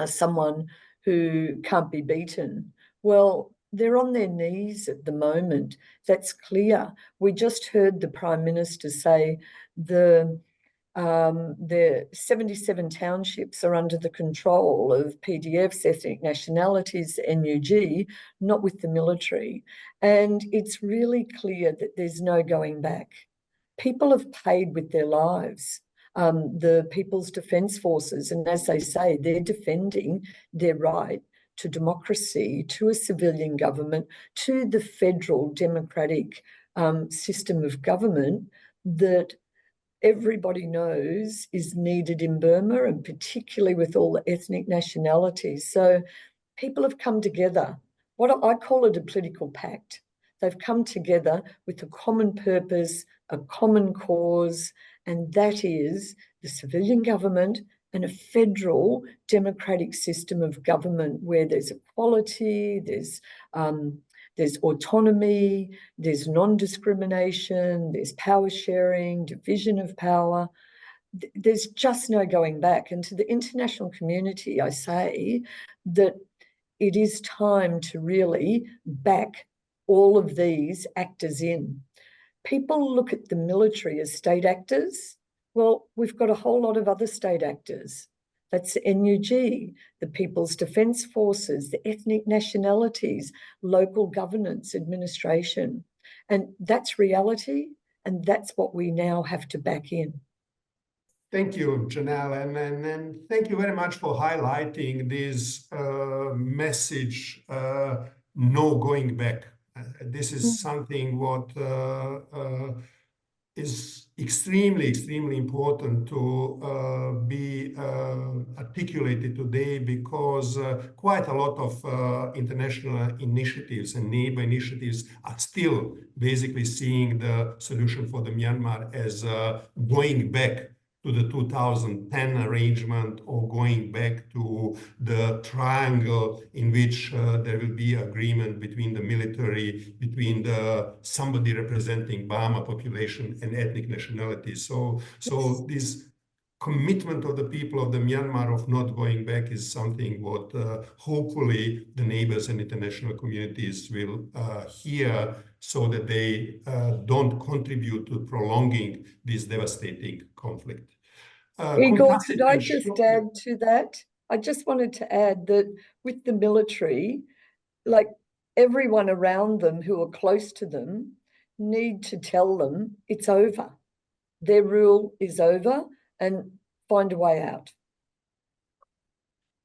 someone who can't be beaten. Well, they're on their knees at the moment. That's clear. We just heard the Prime Minister say the 77 townships are under the control of PDFs, ethnic nationalities, NUG, not with the military. And it's really clear that there's no going back. People have paid with their lives. The People's Defence Forces, and as they say, they're defending their right to democracy, to a civilian government, to the federal democratic system of government that everybody knows is needed in Burma, and particularly with all the ethnic nationalities. So people have come together. What I call it a political pact. They've come together with a common purpose, a common cause, and that is the civilian government and a federal democratic system of government where there's equality, there's autonomy, there's non-discrimination, there's power sharing, division of power. There's just no going back. And to the international community, I say that it is time to really back all of these actors in. People look at the military as state actors. Well, we've got a whole lot of other state actors. That's the NUG, the People's Defence Forces, the ethnic nationalities, local governance, administration. And that's reality, and that's what we now have to back in. Thank you, Janelle, and thank you very much for highlighting this message, no going back. This is something what is extremely important to be articulated today, because quite a lot of international initiatives and neighbor initiatives are still basically seeing the solution for the Myanmar as going back to the 2010 arrangement, or going back to the triangle in which there will be agreement between the military, between somebody representing Burma population and ethnic nationalities. So this commitment of the people of the Myanmar of not going back is something what hopefully the neighbors and international communities will hear, so that they don't contribute to prolonging this devastating conflict. Igor, could I just add to that? I just wanted to add that with the military, like everyone around them who are close to them need to tell them it's over. Their rule is over, and find a way out.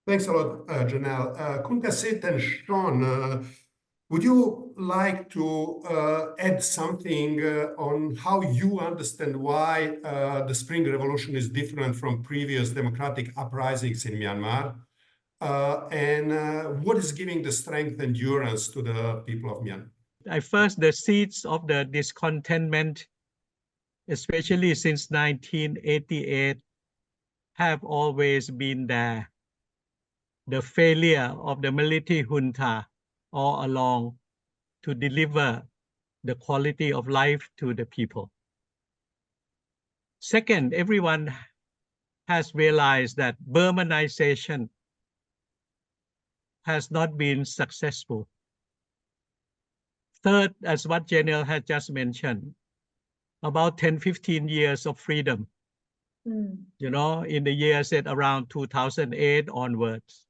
Thanks a lot, Janelle. Kasit and Sean, would you like to add something on how you understand why the Spring Revolution is different from previous democratic uprisings in Myanmar? And what is giving the strength and endurance to the people of Myanmar? First, the seeds of the discontentment, especially since 1988, have always been there. The failure of the military junta all along to deliver the quality of life to the people. Second, everyone has realized that Burmanization has not been successful. Third, as what Janelle had just mentioned, about 10-15 years of freedom you know, in the years at around 2008 onwards.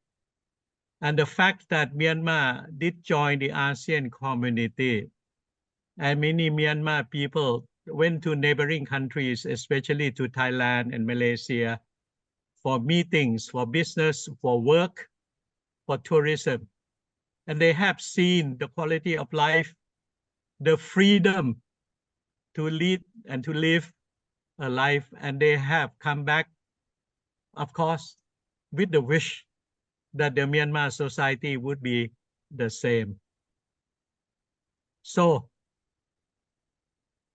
And the fact that Myanmar did join the ASEAN community, and many Myanmar people went to neighboring countries, especially to Thailand and Malaysia, for meetings, for business, for work, for tourism. And they have seen the quality of life, the freedom to lead and to live a life, and they have come back, of course, with the wish that the Myanmar society would be the same. So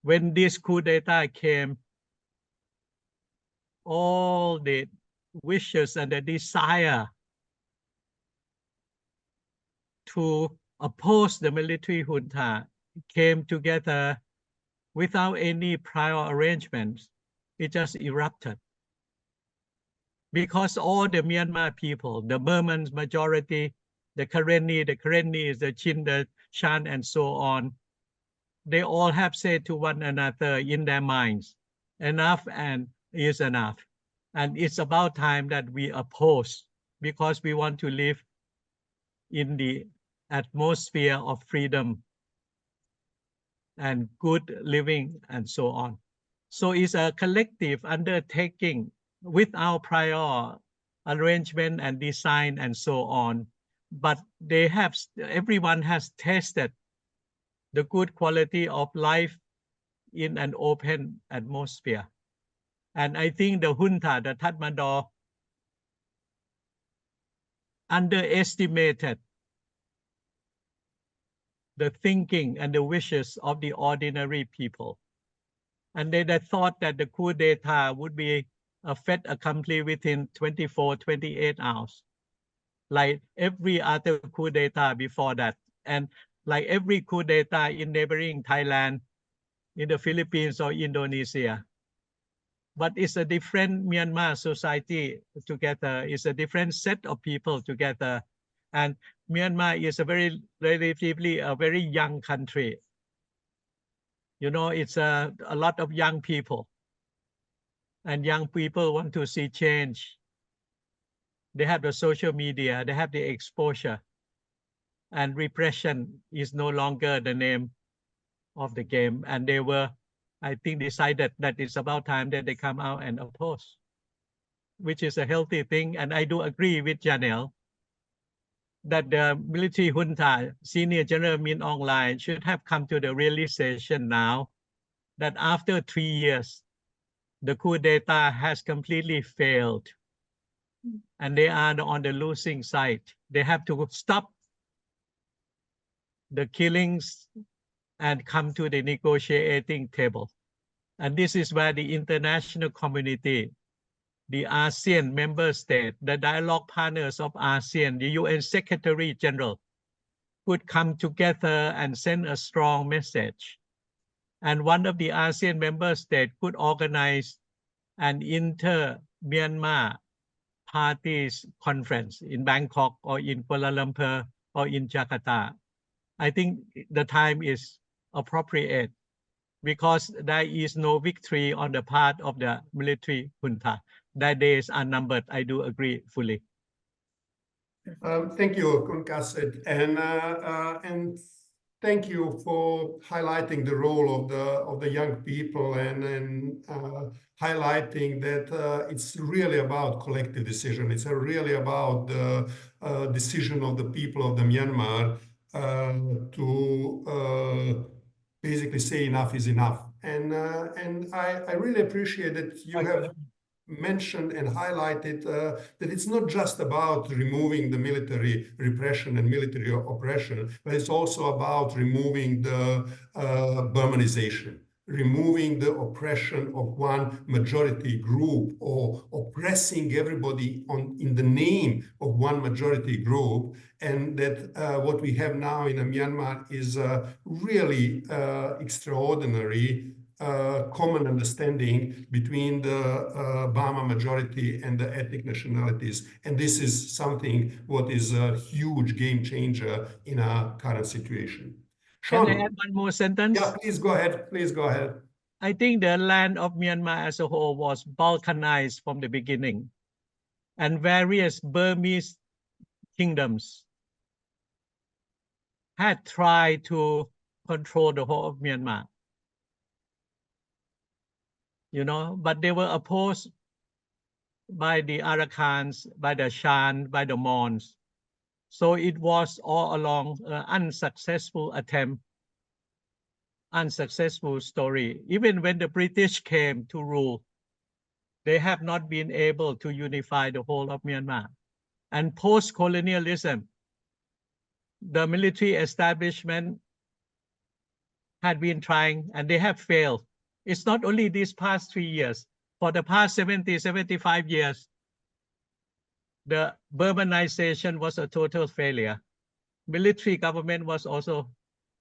when this coup d'etat came, all the wishes and the desire to oppose the military junta came together without any prior arrangements. It just erupted. Because all the Myanmar people, the Burman majority, the Karenni, the Chin, the Shan, and so on, they all have said to one another in their minds, enough and is enough. And it's about time that we oppose, because we want to live in the atmosphere of freedom and good living and so on. So it's a collective undertaking without prior arrangement and design and so on. But they have, everyone has tested the good quality of life in an open atmosphere. And I think the junta, the Tatmadaw, underestimated the thinking and the wishes of the ordinary people. And they thought that the coup d'etat would be a fait accompli within 24, 28 hours, like every other coup d'etat before that. And like every coup d'etat in neighboring Thailand, in the Philippines or Indonesia. But it's a different Myanmar society together. It's a different set of people together. And Myanmar is a relatively a very young country. You know, it's a lot of young people. And young people want to see change. They have the social media, they have the exposure. And repression is no longer the name of the game. And they were, I think, decided that it's about time that they come out and oppose, which is a healthy thing. And I do agree with Janelle that the military junta, Senior General Min Aung Hlaing, should have come to the realization now that after 3 years, the coup d'etat has completely failed. And they are on the losing side. They have to stop the killings and come to the negotiating table. And this is where the international community, the ASEAN member state, the dialogue partners of ASEAN, the UN Secretary General, could come together and send a strong message. And one of the ASEAN member states could organize an inter-Myanmar parties conference in Bangkok or in Kuala Lumpur or in Jakarta. I think the time is appropriate because there is no victory on the part of the military junta. Their days are numbered. I do agree fully. Thank you, Kun Kasit, and thank you for highlighting the role of the young people and highlighting that it's really about collective decision. It's really about the decision of the people of the Myanmar to basically say enough is enough. And I really appreciate that you have mentioned and highlighted that it's not just about removing the military repression and military oppression, but it's also about removing the Burmanization, removing the oppression of one majority group or oppressing everybody in the name of one majority group. And that what we have now in Myanmar is really extraordinary common understanding between the Burma majority and the ethnic nationalities. And this is something what is a huge game changer in our current situation. Can I add one more sentence? Yeah, please go ahead. Please go ahead. I think the land of Myanmar as a whole was balkanized from the beginning, and various Burmese kingdoms had tried to control the whole of Myanmar. You know, but they were opposed by the Arakans, by the Shan, by the Mons. So it was all along an unsuccessful attempt, unsuccessful story. Even when the British came to rule, they have not been able to unify the whole of Myanmar. And post-colonialism, the military establishment had been trying and they have failed. It's not only these past 3 years. For the past 70, 75 years, the Burmanization was a total failure. Military government was also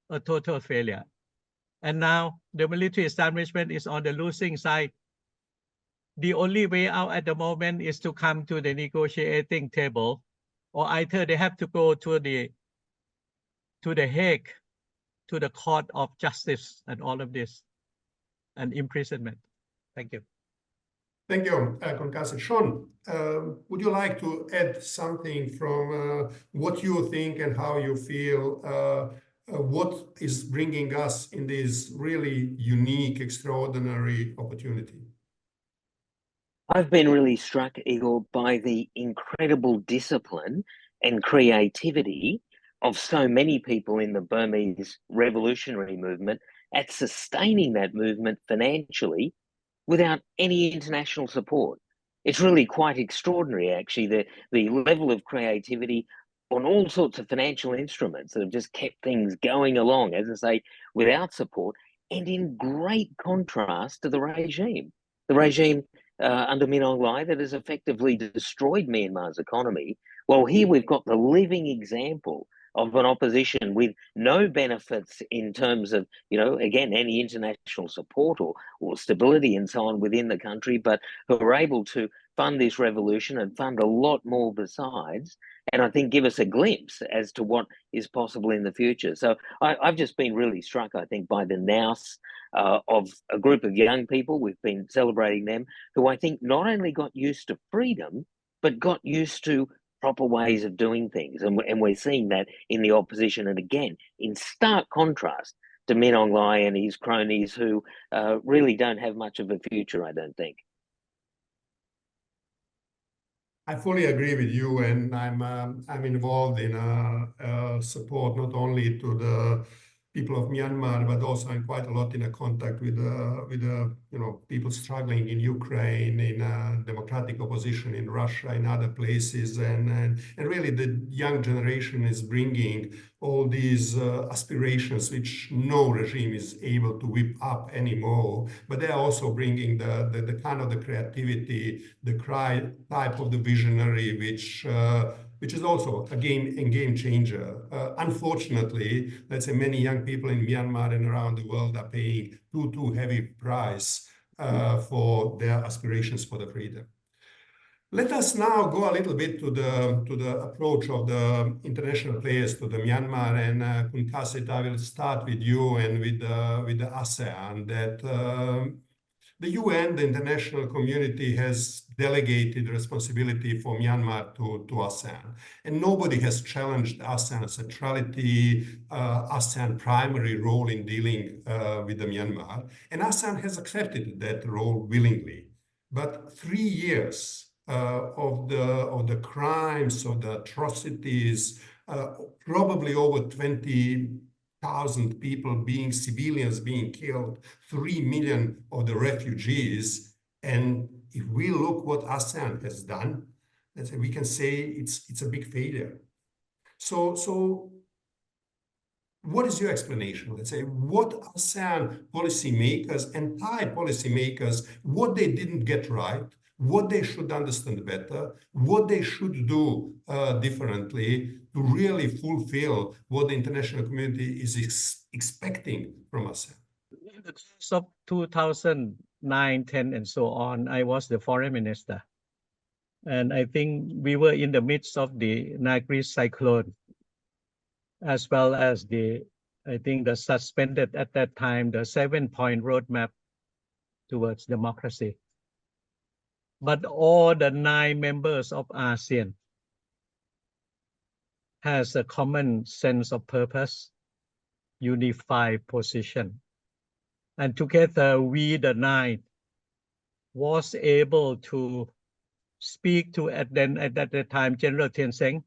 a total failure. And now the military establishment is on the losing side. The only way out at the moment is to come to the negotiating table, or either they have to go to the Hague, to the Court of Justice and all of this, and imprisonment. Thank you. Thank you, Kasit. Sean, would you like to add something from what you think and how you feel? What is bringing us in this really unique, extraordinary opportunity? I've been really struck, Igor, by the incredible discipline and creativity of so many people in the Burmese revolutionary movement at sustaining that movement financially without any international support. It's really quite extraordinary, actually, the level of creativity on all sorts of financial instruments that have just kept things going along, as I say, without support, and in great contrast to the regime under Min Aung Hlaing that has effectively destroyed Myanmar's economy. Well, here we've got the living example of an opposition with no benefits in terms of, you know, again, any international support or stability and so on within the country, but who are able to fund this revolution and fund a lot more besides, and I think give us a glimpse as to what is possible in the future. So I've just been really struck, I think, by the nous of a group of young people. We've been celebrating them, who I think not only got used to freedom, but got used to proper ways of doing things. And we're seeing that in the opposition. And again, in stark contrast to Min Aung Hlaing and his cronies who really don't have much of a future, I don't think. I fully agree with you, and I'm involved in support not only to the people of Myanmar, but also I'm quite a lot in a contact with people struggling in Ukraine, in democratic opposition in Russia, in other places, and really the young generation is bringing all these aspirations which no regime is able to whip up anymore, but they are also bringing the kind of the creativity, the type of the visionary, which is also a game changer. Unfortunately, let's say many young people in Myanmar and around the world are paying too heavy price for their aspirations for the freedom. Let us now go a little bit to the approach of the international players to the Myanmar, and Kasit, I will start with you and with the ASEAN. That the UN, the international community, has delegated responsibility for Myanmar to ASEAN. And nobody has challenged ASEAN centrality, ASEAN primary role in dealing with the Myanmar. And ASEAN has accepted that role willingly. But 3 years of the crimes, of the atrocities, probably over 20,000 people civilians being killed, 3 million of the refugees. And if we look what ASEAN has done, we can say it's a big failure. So what is your explanation? Let's say what ASEAN policymakers and Thai policymakers, what they didn't get right, what they should understand better, what they should do differently to really fulfill what the international community is expecting from us. In the course of 2009, 10, and so on, I was the foreign minister. And I think we were in the midst of the Nagri cyclone, as well as the suspended at that time, the 7-point roadmap towards democracy. But all the 9 members of ASEAN has a common sense of purpose, unified position. And together, we, the 9, was able to speak to, at the time, General Thann,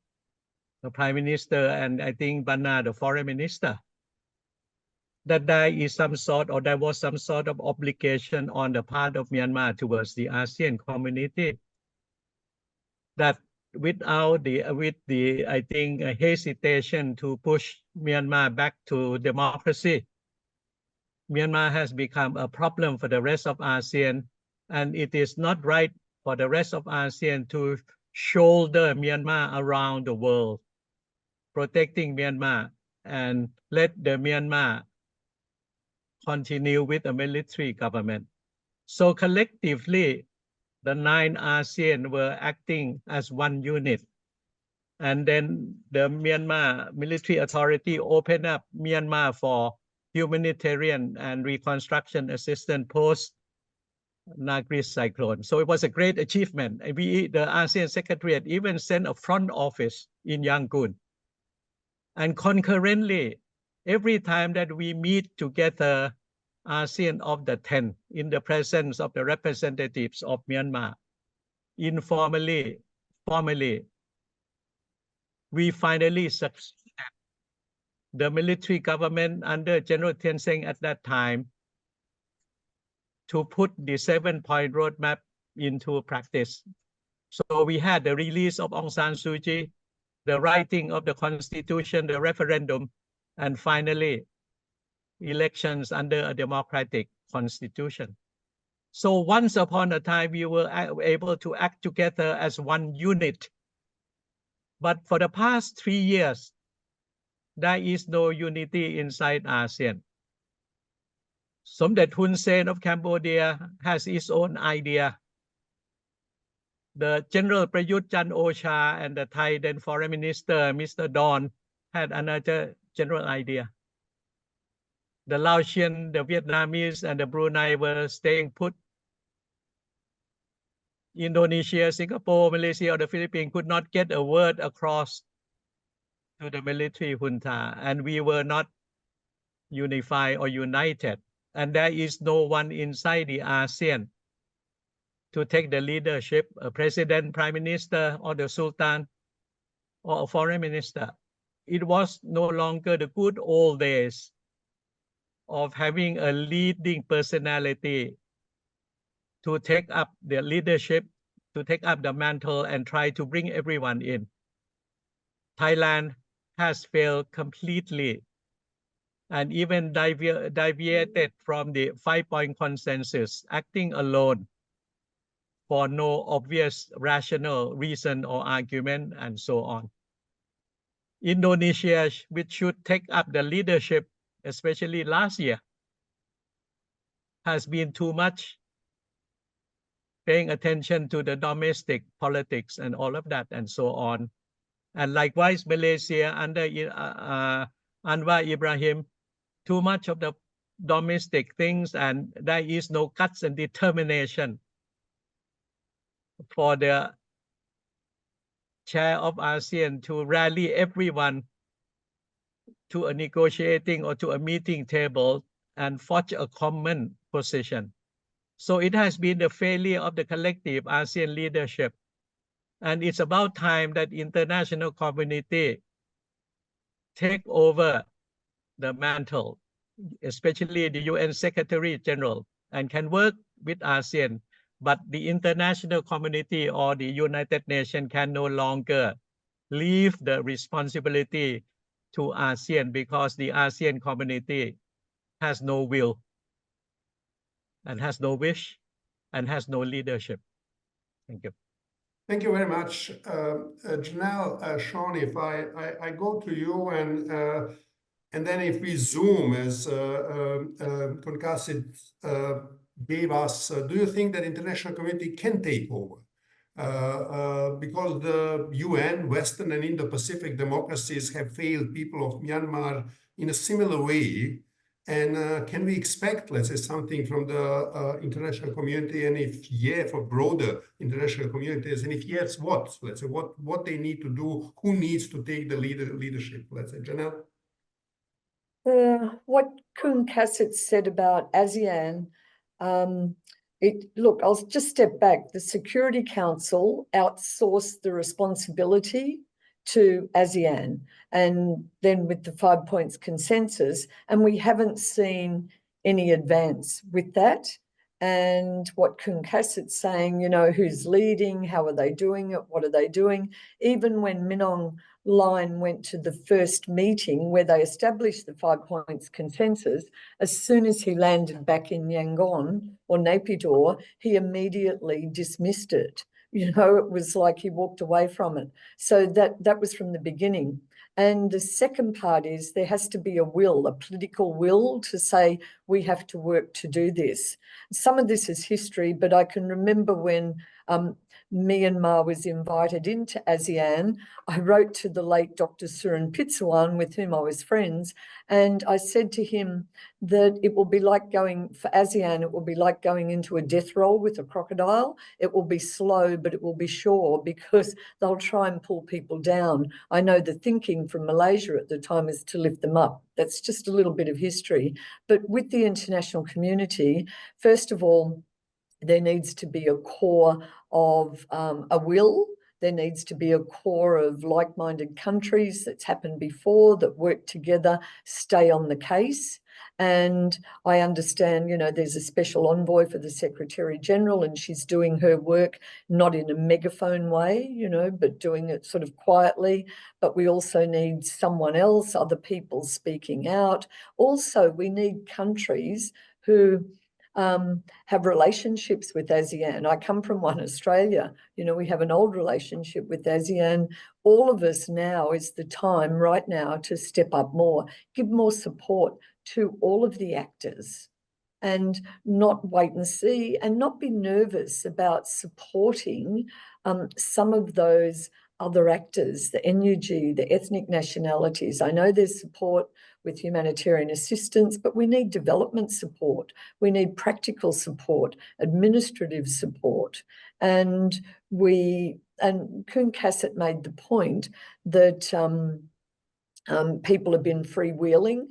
the Prime Minister, and I think Banna, the Foreign Minister, that there is some sort, or there was some sort of obligation on the part of Myanmar towards the ASEAN community, that without the I think hesitation to push Myanmar back to democracy, Myanmar has become a problem for the rest of ASEAN, and it is not right for the rest of ASEAN to shoulder Myanmar around the world, protecting Myanmar, and let the Myanmar continue with a military government. So collectively, the 9 ASEAN were acting as one unit. And then the Myanmar military authority opened up Myanmar for humanitarian and reconstruction assistance post Nagris cyclone. So it was a great achievement. The ASEAN Secretariat even sent a front office in Yangon. And concurrently, every time that we meet together, ASEAN of the 10, in the presence of the representatives of Myanmar, informally, formally, we finally succeeded. The military government under General Thann at that time to put the 7-point roadmap into practice. So we had the release of Aung San Suu Kyi, the writing of the constitution, the referendum, and finally, elections under a democratic constitution. So once upon a time, we were able to act together as one unit. But for the past 3 years, there is no unity inside ASEAN. Somdet Hun Sen of Cambodia has his own idea. The General Prayut Chan-o-cha and the Thai then Foreign Minister, Mr. Don, had another general idea. The Laotian, the Vietnamese, and the Brunei were staying put. Indonesia, Singapore, Malaysia, or the Philippines could not get a word across to the military junta, and we were not unified or united. And there is no one inside the ASEAN to take the leadership, a president, prime minister, or the sultan, or a foreign minister. It was no longer the good old days of having a leading personality to take up the leadership, to take up the mantle and try to bring everyone in. Thailand has failed completely and even deviated from the 5-point consensus, acting alone for no obvious rational reason or argument, and so on. Indonesia, which should take up the leadership, especially last year, has been too much paying attention to the domestic politics and all of that, and so on. And likewise, Malaysia under Anwar Ibrahim, too much of the domestic things, and there is no guts and determination for the chair of ASEAN to rally everyone to a negotiating or to a meeting table and forge a common position. So it has been the failure of the collective ASEAN leadership. And it's about time that international community take over the mantle, especially the UN Secretary General, and can work with ASEAN. But the international community or the United Nations can no longer leave the responsibility to ASEAN, because the ASEAN community has no will and has no wish and has no leadership. Thank you. Thank you very much. Janelle, Sean, if I go to you and then if we zoom as Kasit gave us, do you think that international community can take over? Because the UN, Western and Indo-Pacific democracies have failed people of Myanmar in a similar way. And can we expect, let's say, something from the international community? And if yeah, for broader international communities, and if yes, what? Let's say, what they need to do, who needs to take the leadership? Let's say, Janelle? What Kun Kasit said about ASEAN, look, I'll just step back. The Security Council outsourced the responsibility to ASEAN, and then with the 5 points consensus, and we haven't seen any advance with that. And what Kun Kasit's saying, you know, who's leading, how are they doing it, what are they doing? Even when Minong Line went to the first meeting where they established the 5 points consensus, as soon as he landed back in Yangon or Naypyidaw, he immediately dismissed it. You know, it was like he walked away from it. So that was from the beginning. And the second part is there has to be a will, a political will to say we have to work to do this. Some of this is history, but I can remember when Myanmar was invited into ASEAN, I wrote to the late Dr. Surin Pitsuwan, with whom I was friends, and I said to him that it will be like for ASEAN, it will be like going into a death roll with a crocodile. It will be slow, but it will be sure, because they'll try and pull people down. I know the thinking from Malaysia at the time is to lift them up. That's just a little bit of history. But with the international community, first of all, there needs to be a core of a will. There needs to be a core of like-minded countries that's happened before that work together, stay on the case. And I understand, you know, there's a special envoy for the Secretary General, and she's doing her work not in a megaphone way, you know, but doing it sort of quietly. But we also need someone else, other people speaking out. Also, we need countries who have relationships with ASEAN. I come from one, Australia. You know, we have an old relationship with ASEAN. All of us now is the time right now to step up more, give more support to all of the actors, and not wait and see, and not be nervous about supporting some of those other actors, the NUG, the ethnic nationalities. I know there's support with humanitarian assistance, but we need development support. We need practical support, administrative support. And Kun Kasit made the point that people have been freewheeling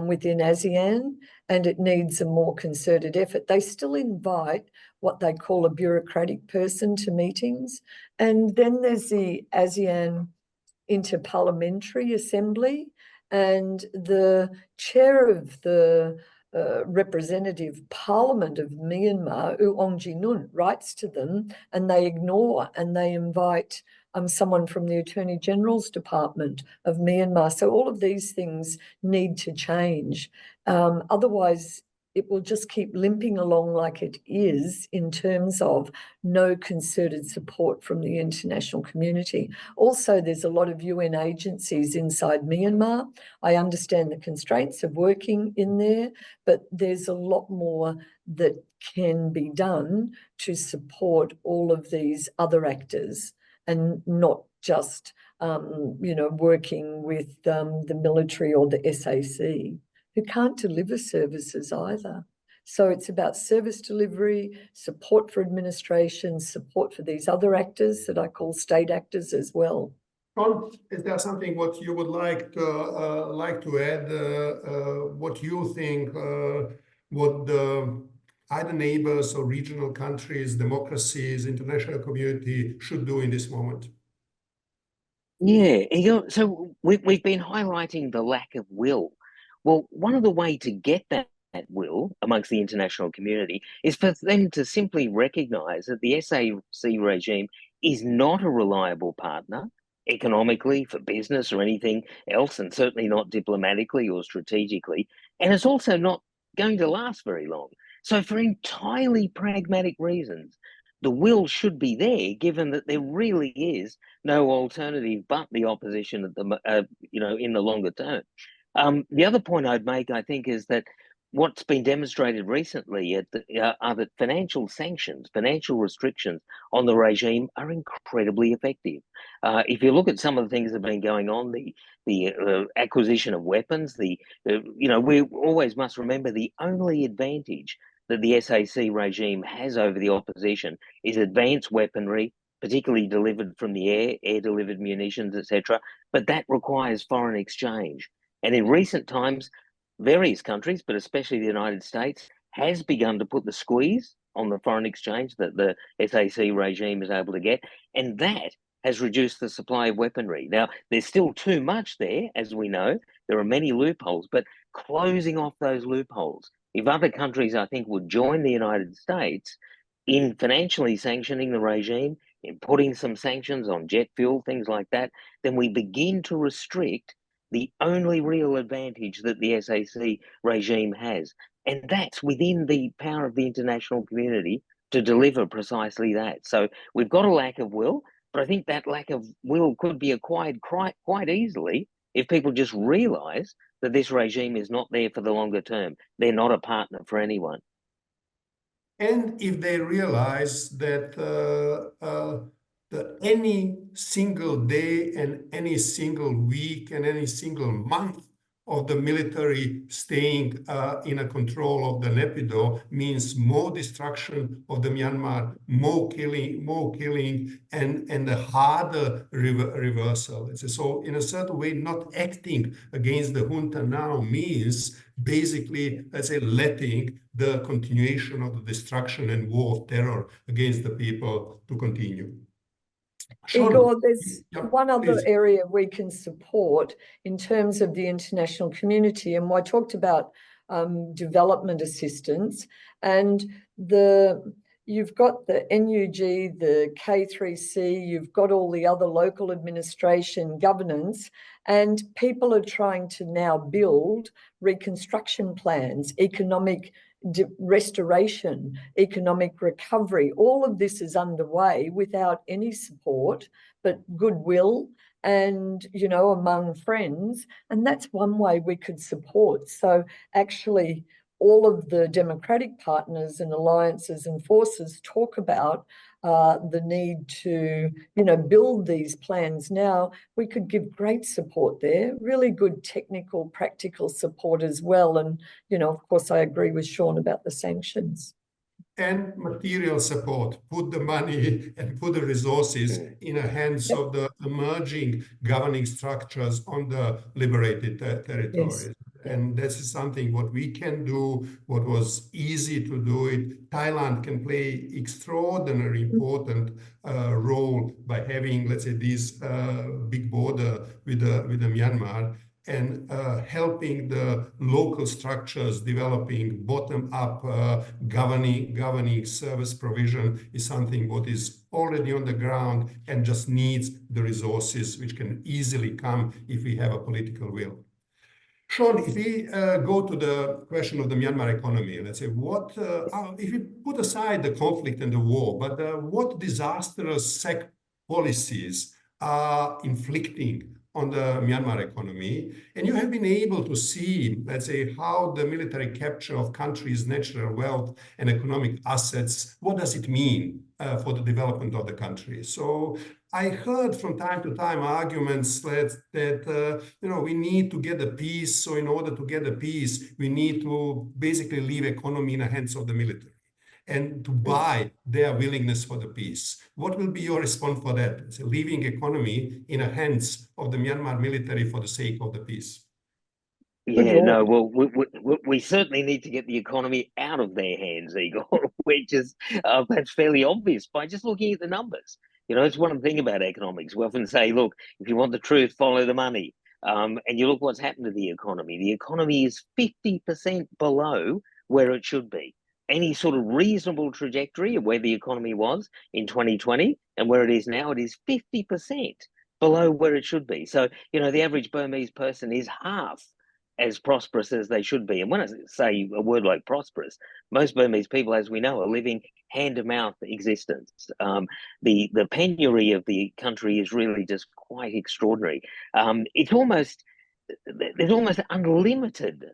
within ASEAN, and it needs a more concerted effort. They still invite what they call a bureaucratic person to meetings. And then there's the ASEAN Interparliamentary Assembly, and the chair of the representative parliament of Myanmar, U Aung Ji Nun, writes to them, and they ignore, and they invite someone from the Attorney General's Department of Myanmar. So all of these things need to change. Otherwise, it will just keep limping along like it is, in terms of no concerted support from the international community. Also, there's a lot of UN agencies inside Myanmar. I understand the constraints of working in there, but there's a lot more that can be done to support all of these other actors, and not just, you know, working with the military or the SAC, who can't deliver services either. So it's about service delivery, support for administration, support for these other actors that I call state actors as well. John, is there something what you would like to add? What you think? What the either neighbors or regional countries, democracies, international community should do in this moment? Yeah, Igor, so we've been highlighting the lack of will. Well, one of the ways to get that will amongst the international community is for them to simply recognise that the SAC regime is not a reliable partner economically, for business or anything else, and certainly not diplomatically or strategically, and it's also not going to last very long. So for entirely pragmatic reasons, the will should be there, given that there really is no alternative but the opposition at the in the longer term. The other point I'd make, I think, is that what's been demonstrated recently are that financial sanctions, financial restrictions on the regime are incredibly effective. If you look at some of the things that have been going on, the acquisition of weapons, we always must remember the only advantage that the SAC regime has over the opposition is advanced weaponry, particularly delivered from the air-delivered munitions, etc. But that requires foreign exchange. And in recent times, various countries, but especially the United States, has begun to put the squeeze on the foreign exchange that the SAC regime is able to get, and that has reduced the supply of weaponry. Now, there's still too much there, as we know. There are many loopholes, but closing off those loopholes, if other countries, I think, would join the United States in financially sanctioning the regime, in putting some sanctions on jet fuel, things like that, then we begin to restrict the only real advantage that the SAC regime has. And that's within the power of the international community to deliver precisely that. So we've got a lack of will, but I think that lack of will could be acquired quite easily if people just realise that this regime is not there for the longer term. They're not a partner for anyone. And if they realize that any single day and any single week and any single month of the military staying in a control of the Naypyidaw means more destruction of the Myanmar, more killing, and a harder reversal. So in a certain way, not acting against the junta now means basically, let's say, letting the continuation of the destruction and war of terror against the people to continue. Igor, there's one other please. area we can support in terms of the international community, and I talked about development assistance, and you've got the NUG, the K3C, you've got all the other local administration governance, and people are trying to now build reconstruction plans, economic restoration, economic recovery. All of this is underway without any support, but goodwill and, among friends. And that's one way we could support. So actually, all of the democratic partners and alliances and forces talk about the need to, build these plans now. We could give great support there, really good technical, practical support as well. And, of course, I agree with Sean about the sanctions. And material support, put the money and put the resources in the hands of the emerging governing structures on the liberated territories. Yes. And this is something what we can do, what was easy to do it. Thailand can play extraordinarily important role by having, let's say, this big border with the Myanmar, and helping the local structures developing bottom-up governing service provision is something what is already on the ground and just needs the resources which can easily come if we have a political will. Sean, if we go to the question of the Myanmar economy, let's say, if we put aside the conflict and the war, but what disastrous policies are inflicting on the Myanmar economy, and you have been able to see, let's say, how the military capture of countries' natural wealth and economic assets, what does it mean for the development of the country? So I heard from time to time arguments that we need to get a peace. So in order to get a peace, we need to basically leave economy in the hands of the military and to buy their willingness for the peace. What will be your response for that? It's leaving economy in the hands of the Myanmar military for the sake of the peace. Yeah, no, well, we certainly need to get the economy out of their hands, Igor, which is that's fairly obvious by just looking at the numbers. It's one thing about economics. We often say, look, if you want the truth, follow the money. And you look what's happened to the economy. The economy is 50% below where it should be. Any sort of reasonable trajectory of where the economy was in 2020 and where it is now, it is 50% below where it should be. So, the average Burmese person is half as prosperous as they should be. And when I say a word like prosperous, most Burmese people, as we know, are living hand-to-mouth existence. The penury of the country is really just quite extraordinary. It's almost there's almost unlimited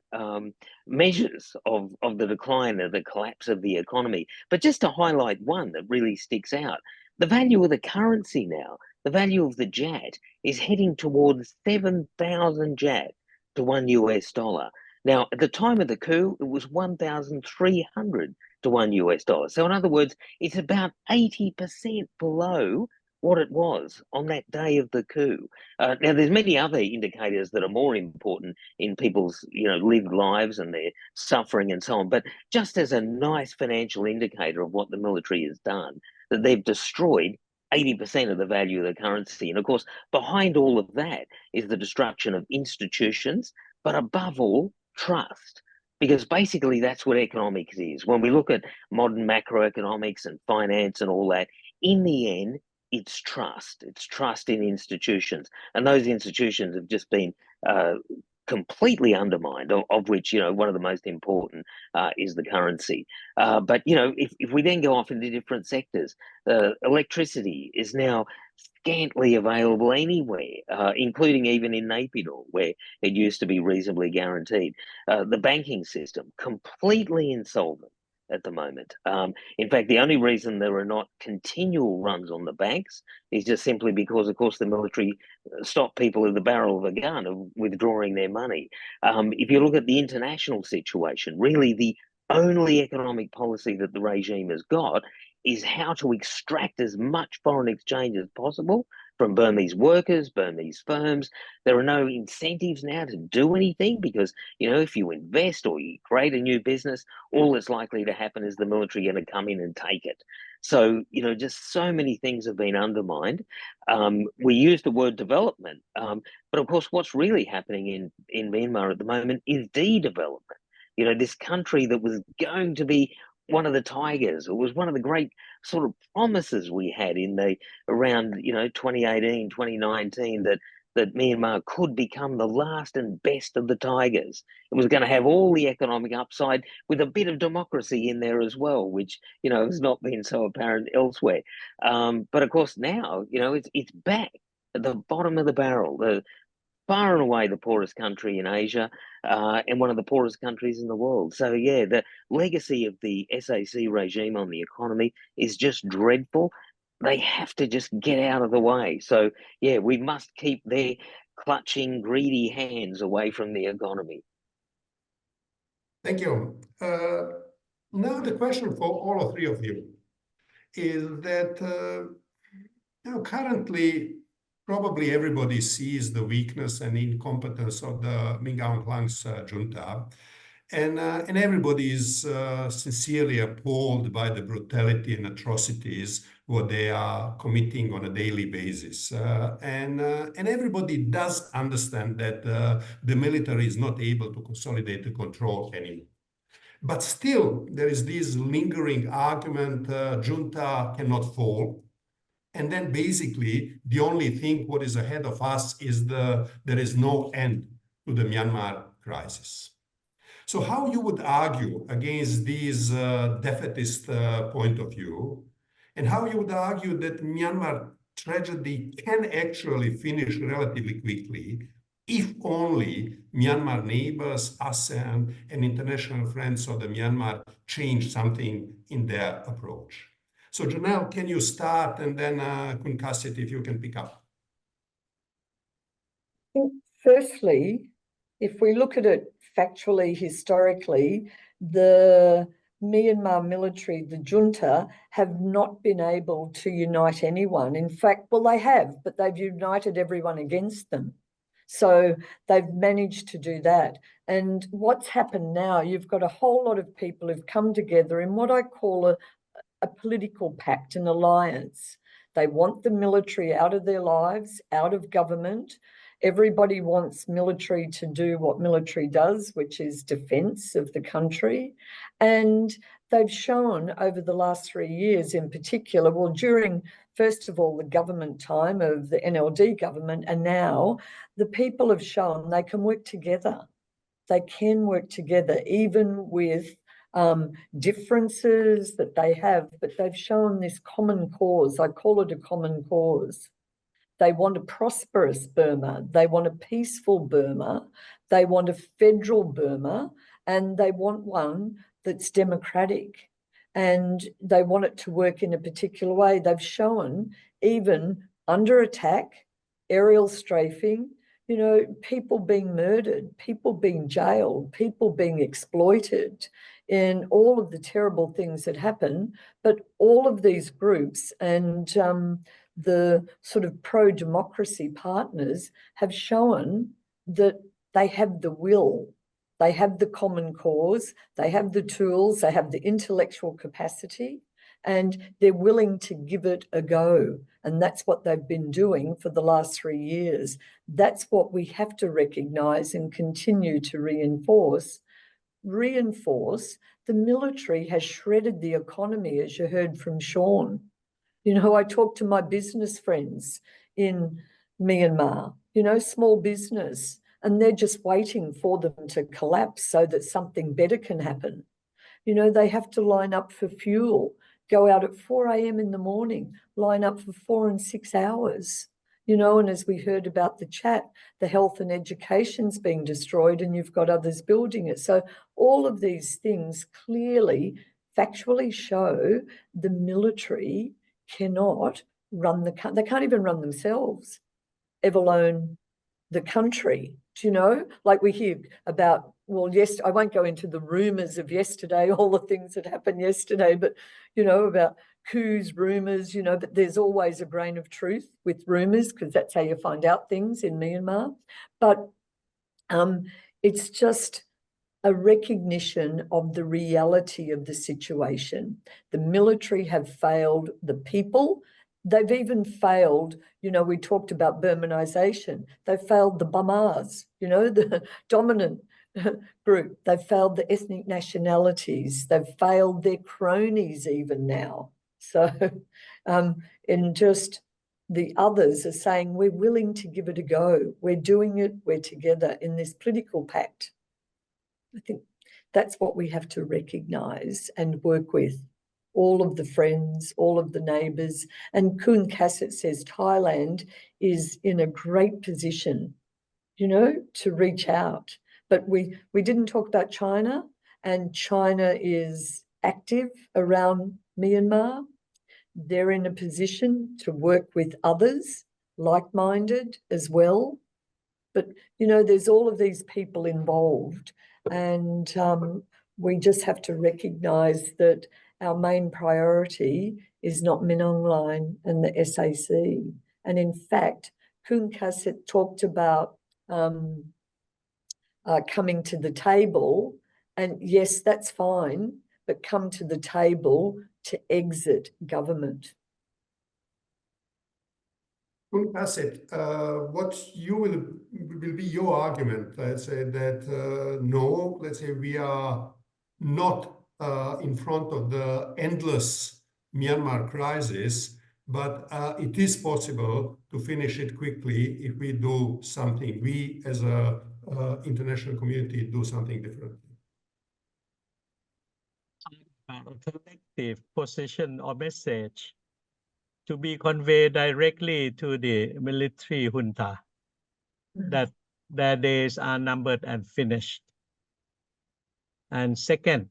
measures of the decline or the collapse of the economy. But just to highlight one that really sticks out, the value of the currency now, the value of the jat is heading towards 7,000 jat to $1. Now, at the time of the coup, it was 1,300 to $1. So in other words, it's about 80% below what it was on that day of the coup. Now, there's many other indicators that are more important in people's, lived lives and their suffering and so on. But just as a nice financial indicator of what the military has done, that they've destroyed 80% of the value of the currency. And of course, behind all of that is the destruction of institutions, but above all, trust. Because basically that's what economics is. When we look at modern macroeconomics and finance and all that, in the end, it's trust. It's trust in institutions. And those institutions have just been completely undermined, of which, one of the most important is the currency. But, if we then go off into different sectors, electricity is now scantily available anywhere, including even in Naypyidaw, where it used to be reasonably guaranteed. The banking system, completely insolvent at the moment. In fact, the only reason there are not continual runs on the banks is just simply because, of course, the military stopped people at the barrel of a gun of withdrawing their money. If you look at the international situation, really the only economic policy that the regime has got is how to extract as much foreign exchange as possible from Burmese workers, Burmese firms. There are no incentives now to do anything because, if you invest or you create a new business, all that's likely to happen is the military going to come in and take it. So, just so many things have been undermined. We use the word development, but of course, what's really happening in Myanmar at the moment is de-development. This country that was going to be one of the tigers, it was one of the great sort of promises we had around 2018, 2019, that Myanmar could become the last and best of the tigers. It was going to have all the economic upside with a bit of democracy in there as well, which has not been so apparent elsewhere. But of course now it's back at the bottom of the barrel. Far and away the poorest country in Asia, and one of the poorest countries in the world. So yeah, the legacy of the SAC regime on the economy is just dreadful. They have to just get out of the way. So yeah, we must keep their clutching, greedy hands away from the economy. Thank you. Now the question for all three of you is that currently probably everybody sees the weakness and incompetence of the Min Aung Hlaing's junta, and everybody is sincerely appalled by the brutality and atrocities what they are committing on a daily basis, and everybody does understand that the military is not able to consolidate the control anymore. But still, there is this lingering argument: junta cannot fall. And then basically, the only thing what is ahead of us is there is no end to the Myanmar crisis. So how you would argue against this defeatist point of view, and how you would argue that Myanmar tragedy can actually finish relatively quickly if only Myanmar neighbors, ASEAN, and international friends of the Myanmar change something in their approach. So Janelle, can you start, and then Kasit, if you can pick up. Firstly, if we look at it factually, historically, the Myanmar military, the junta, have not been able to unite anyone. In fact, well, they have, but they've united everyone against them. So they've managed to do that. And what's happened now, you've got a whole lot of people who've come together in what I call a political pact, an alliance. They want the military out of their lives, out of government. Everybody wants military to do what military does, which is defense of the country. And they've shown over the last 3 years in particular, well, during, first of all, the government time of the NLD government, and now the people have shown they can work together. They can work together, even with differences that they have, but they've shown this common cause. I call it a common cause. They want a prosperous Burma. They want a peaceful Burma. They want a federal Burma, and they want one that's democratic. And they want it to work in a particular way. They've shown, even under attack, aerial strafing, you know, people being murdered, people being jailed, people being exploited, in all of the terrible things that happen. But all of these groups and the sort of pro-democracy partners have shown that they have the will, they have the common cause, they have the tools, they have the intellectual capacity, and they're willing to give it a go. And that's what they've been doing for the last 3 years. That's what we have to recognise and continue to reinforce. The military has shredded the economy, as you heard from Sean. You know, I talk to my business friends in Myanmar, you know, small business, and they're just waiting for them to collapse so that something better can happen. You know, they have to line up for fuel, go out at 4 a.m. in the morning, line up for 4 and 6 hours. You know, and as we heard about the chat, the health and education's being destroyed and you've got others building it. So all of these things clearly, factually show the military cannot run the country. They can't even run themselves, ever alone the country. Do you know? Like we hear about, well, yes, I won't go into the rumours of yesterday, all the things that happened yesterday, but, you know, about coups, rumours, you know, but there's always a grain of truth with rumours because that's how you find out things in Myanmar. But it's just a recognition of the reality of the situation. The military have failed the people. They've even failed, you know, we talked about Burmanization. They failed the Bamas, you know, the dominant group. They've failed the ethnic nationalities. They've failed their cronies even now. So, and just the others are saying, we're willing to give it a go. We're doing it. We're together in this political pact. I think that's what we have to recognise and work with. All of the friends, all of the neighbours. And Kun Kasit says Thailand is in a great position, you know, to reach out. But we didn't talk about China, and China is active around Myanmar. They're in a position to work with others, like-minded as well. But, you know, there's all of these people involved, and we just have to recognise that our main priority is not Min Aung Hlaing and the SAC. And in fact, Kun Kasit talked about coming to the table, and yes, that's fine, but come to the table to exit government. Kasit, what will be your argument? Let's say that no, let's say we are not in front of the endless Myanmar crisis, but it is possible to finish it quickly if we do something. We as a international community do something differently. A collective position or message to be conveyed directly to the military junta that their days are numbered and finished. And second,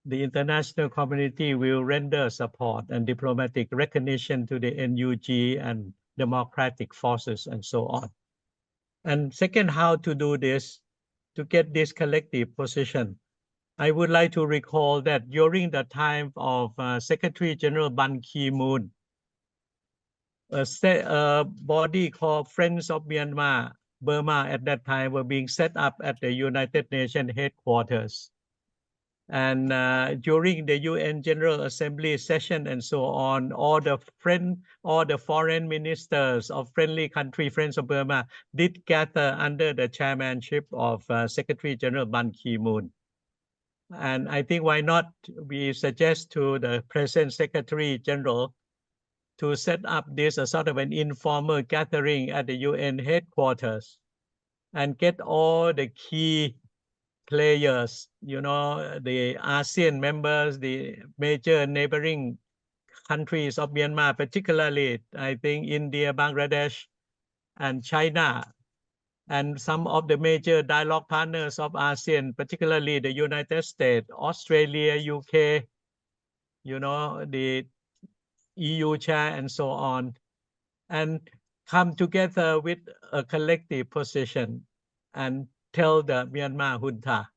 the international community will render support and diplomatic recognition to the NUG and democratic forces and so on. And second, how to do this, to get this collective position. I would like to recall that during the time of Secretary General Ban Ki-moon, a body called Friends of Myanmar, Burma at that time were being set up at the United Nations headquarters. And during the UN General Assembly session and so on, all the foreign ministers of friendly country, Friends of Burma, did gather under the chairmanship of Secretary General Ban Ki-moon. And I think why not we suggest to the present Secretary General to set up this as sort of an informal gathering at the UN headquarters and get all the key players, you know, the ASEAN members, the major neighboring countries of Myanmar, particularly, I think, India, Bangladesh, and China, and some of the major dialogue partners of ASEAN, particularly the United States, Australia, UK, you know, the EU chair, and so on, and come together with a collective position and tell the Myanmar junta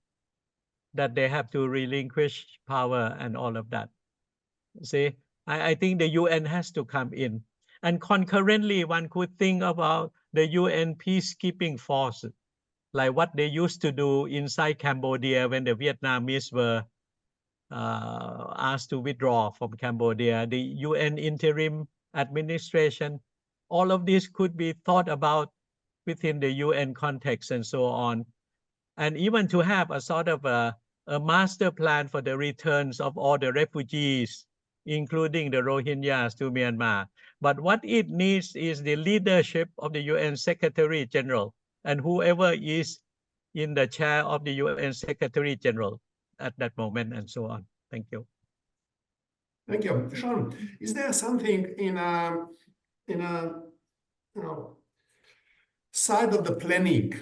that they have to relinquish power and all of that. See, I think the UN has to come in. And concurrently, one could think about the UN peacekeeping force, like what they used to do inside Cambodia when the Vietnamese were asked to withdraw from Cambodia, the UN Interim administration. All of this could be thought about within the UN context and so on. And even to have a sort of a master plan for the returns of all the refugees, including the Rohingyas, to Myanmar. But what it needs is the leadership of the UN Secretary General and whoever is in the chair of the UN Secretary General at that moment, and so on. Thank you. Thank you. Sean, is there something in a side of the planning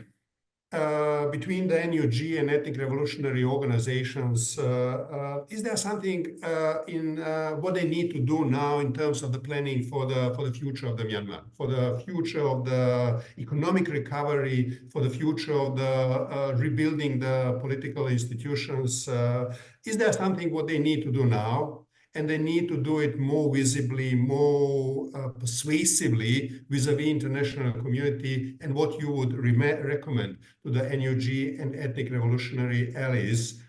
between the NUG and ethnic revolutionary organizations? Is there something in what they need to do now in terms of the planning for the future of the Myanmar, for the future of the economic recovery, for the future of the rebuilding the political institutions? Is there something what they need to do now? And they need to do it more visibly, more persuasively vis-a-vis international community, and what you would recommend to the NUG and ethnic revolutionary allies,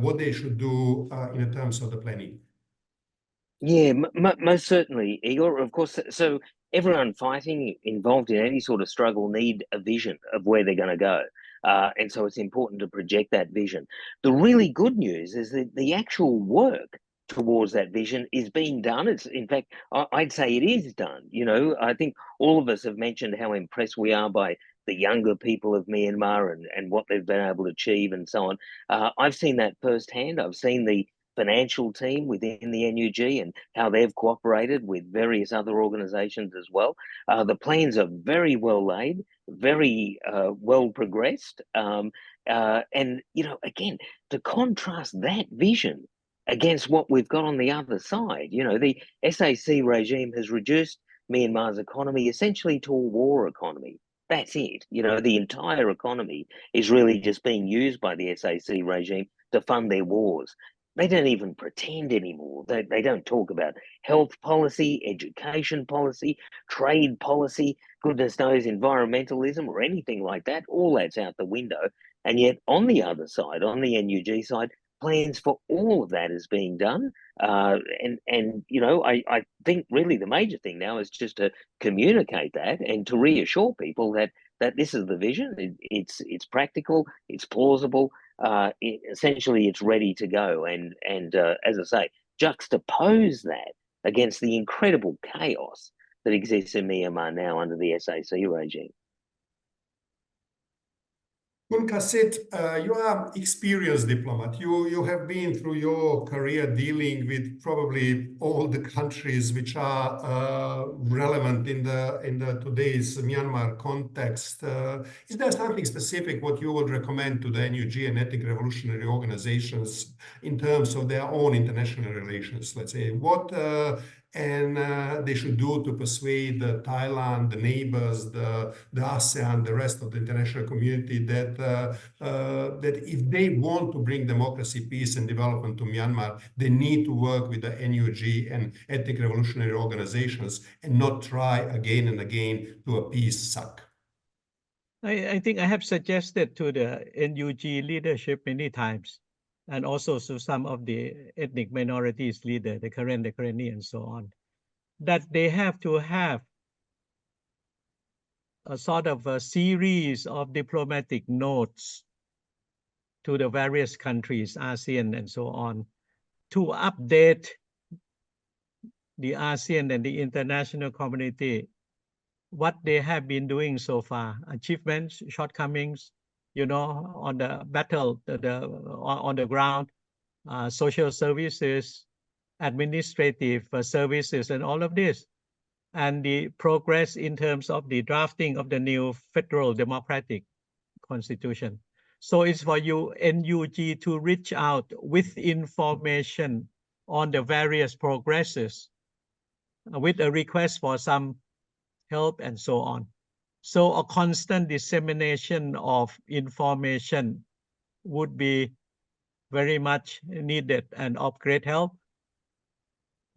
what they should do in terms of the planning. Yeah, most certainly, Igor. Of course, so everyone fighting involved in any sort of struggle need a vision of where they're going to go. And so it's important to project that vision. The really good news is that the actual work towards that vision is being done. It's, in fact, I'd say it is done. You know, I think all of us have mentioned how impressed we are by the younger people of Myanmar and what they've been able to achieve and so on. I've seen that firsthand. I've seen the financial team within the NUG and how they've cooperated with various other organizations as well. The plans are very well laid, very well progressed. And, you know, again, to contrast that vision against what we've got on the other side, you know, the SAC regime has reduced Myanmar's economy essentially to a war economy. That's it. You know, the entire economy is really just being used by the SAC regime to fund their wars. They don't even pretend anymore. They don't talk about health policy, education policy, trade policy, goodness knows, environmentalism or anything like that. All that's out the window. And yet on the other side, on the NUG side, plans for all of that is being done. And you know, I think really the major thing now is just to communicate that and to reassure people that this is the vision. It's practical, it's plausible. Essentially, it's ready to go. And as I say, juxtapose that against the incredible chaos that exists in Myanmar now under the SAC regime. Kasit, you are experienced diplomat. You have been through your career dealing with probably all the countries which are relevant in the today's Myanmar context. Is there something specific what you would recommend to the NUG and ethnic revolutionary organizations in terms of their own international relations? Let's say what they should do to persuade Thailand, the neighbors, the ASEAN, the rest of the international community that if they want to bring democracy, peace, and development to Myanmar, they need to work with the NUG and ethnic revolutionary organizations and not try again and again to appease SAC. I think I have suggested to the NUG leadership many times, and also to some of the ethnic minorities leader, the Karenni, and so on, that they have to have a sort of a series of diplomatic notes to the various countries, ASEAN and so on, to update the ASEAN and the international community what they have been doing so far, achievements, shortcomings, you know, on the battle, on the ground, social services, administrative services and all of this, and the progress in terms of the drafting of the new federal democratic constitution. So it's for you, NUG, to reach out with information on the various progresses with a request for some help and so on. So a constant dissemination of information would be very much needed and of great help.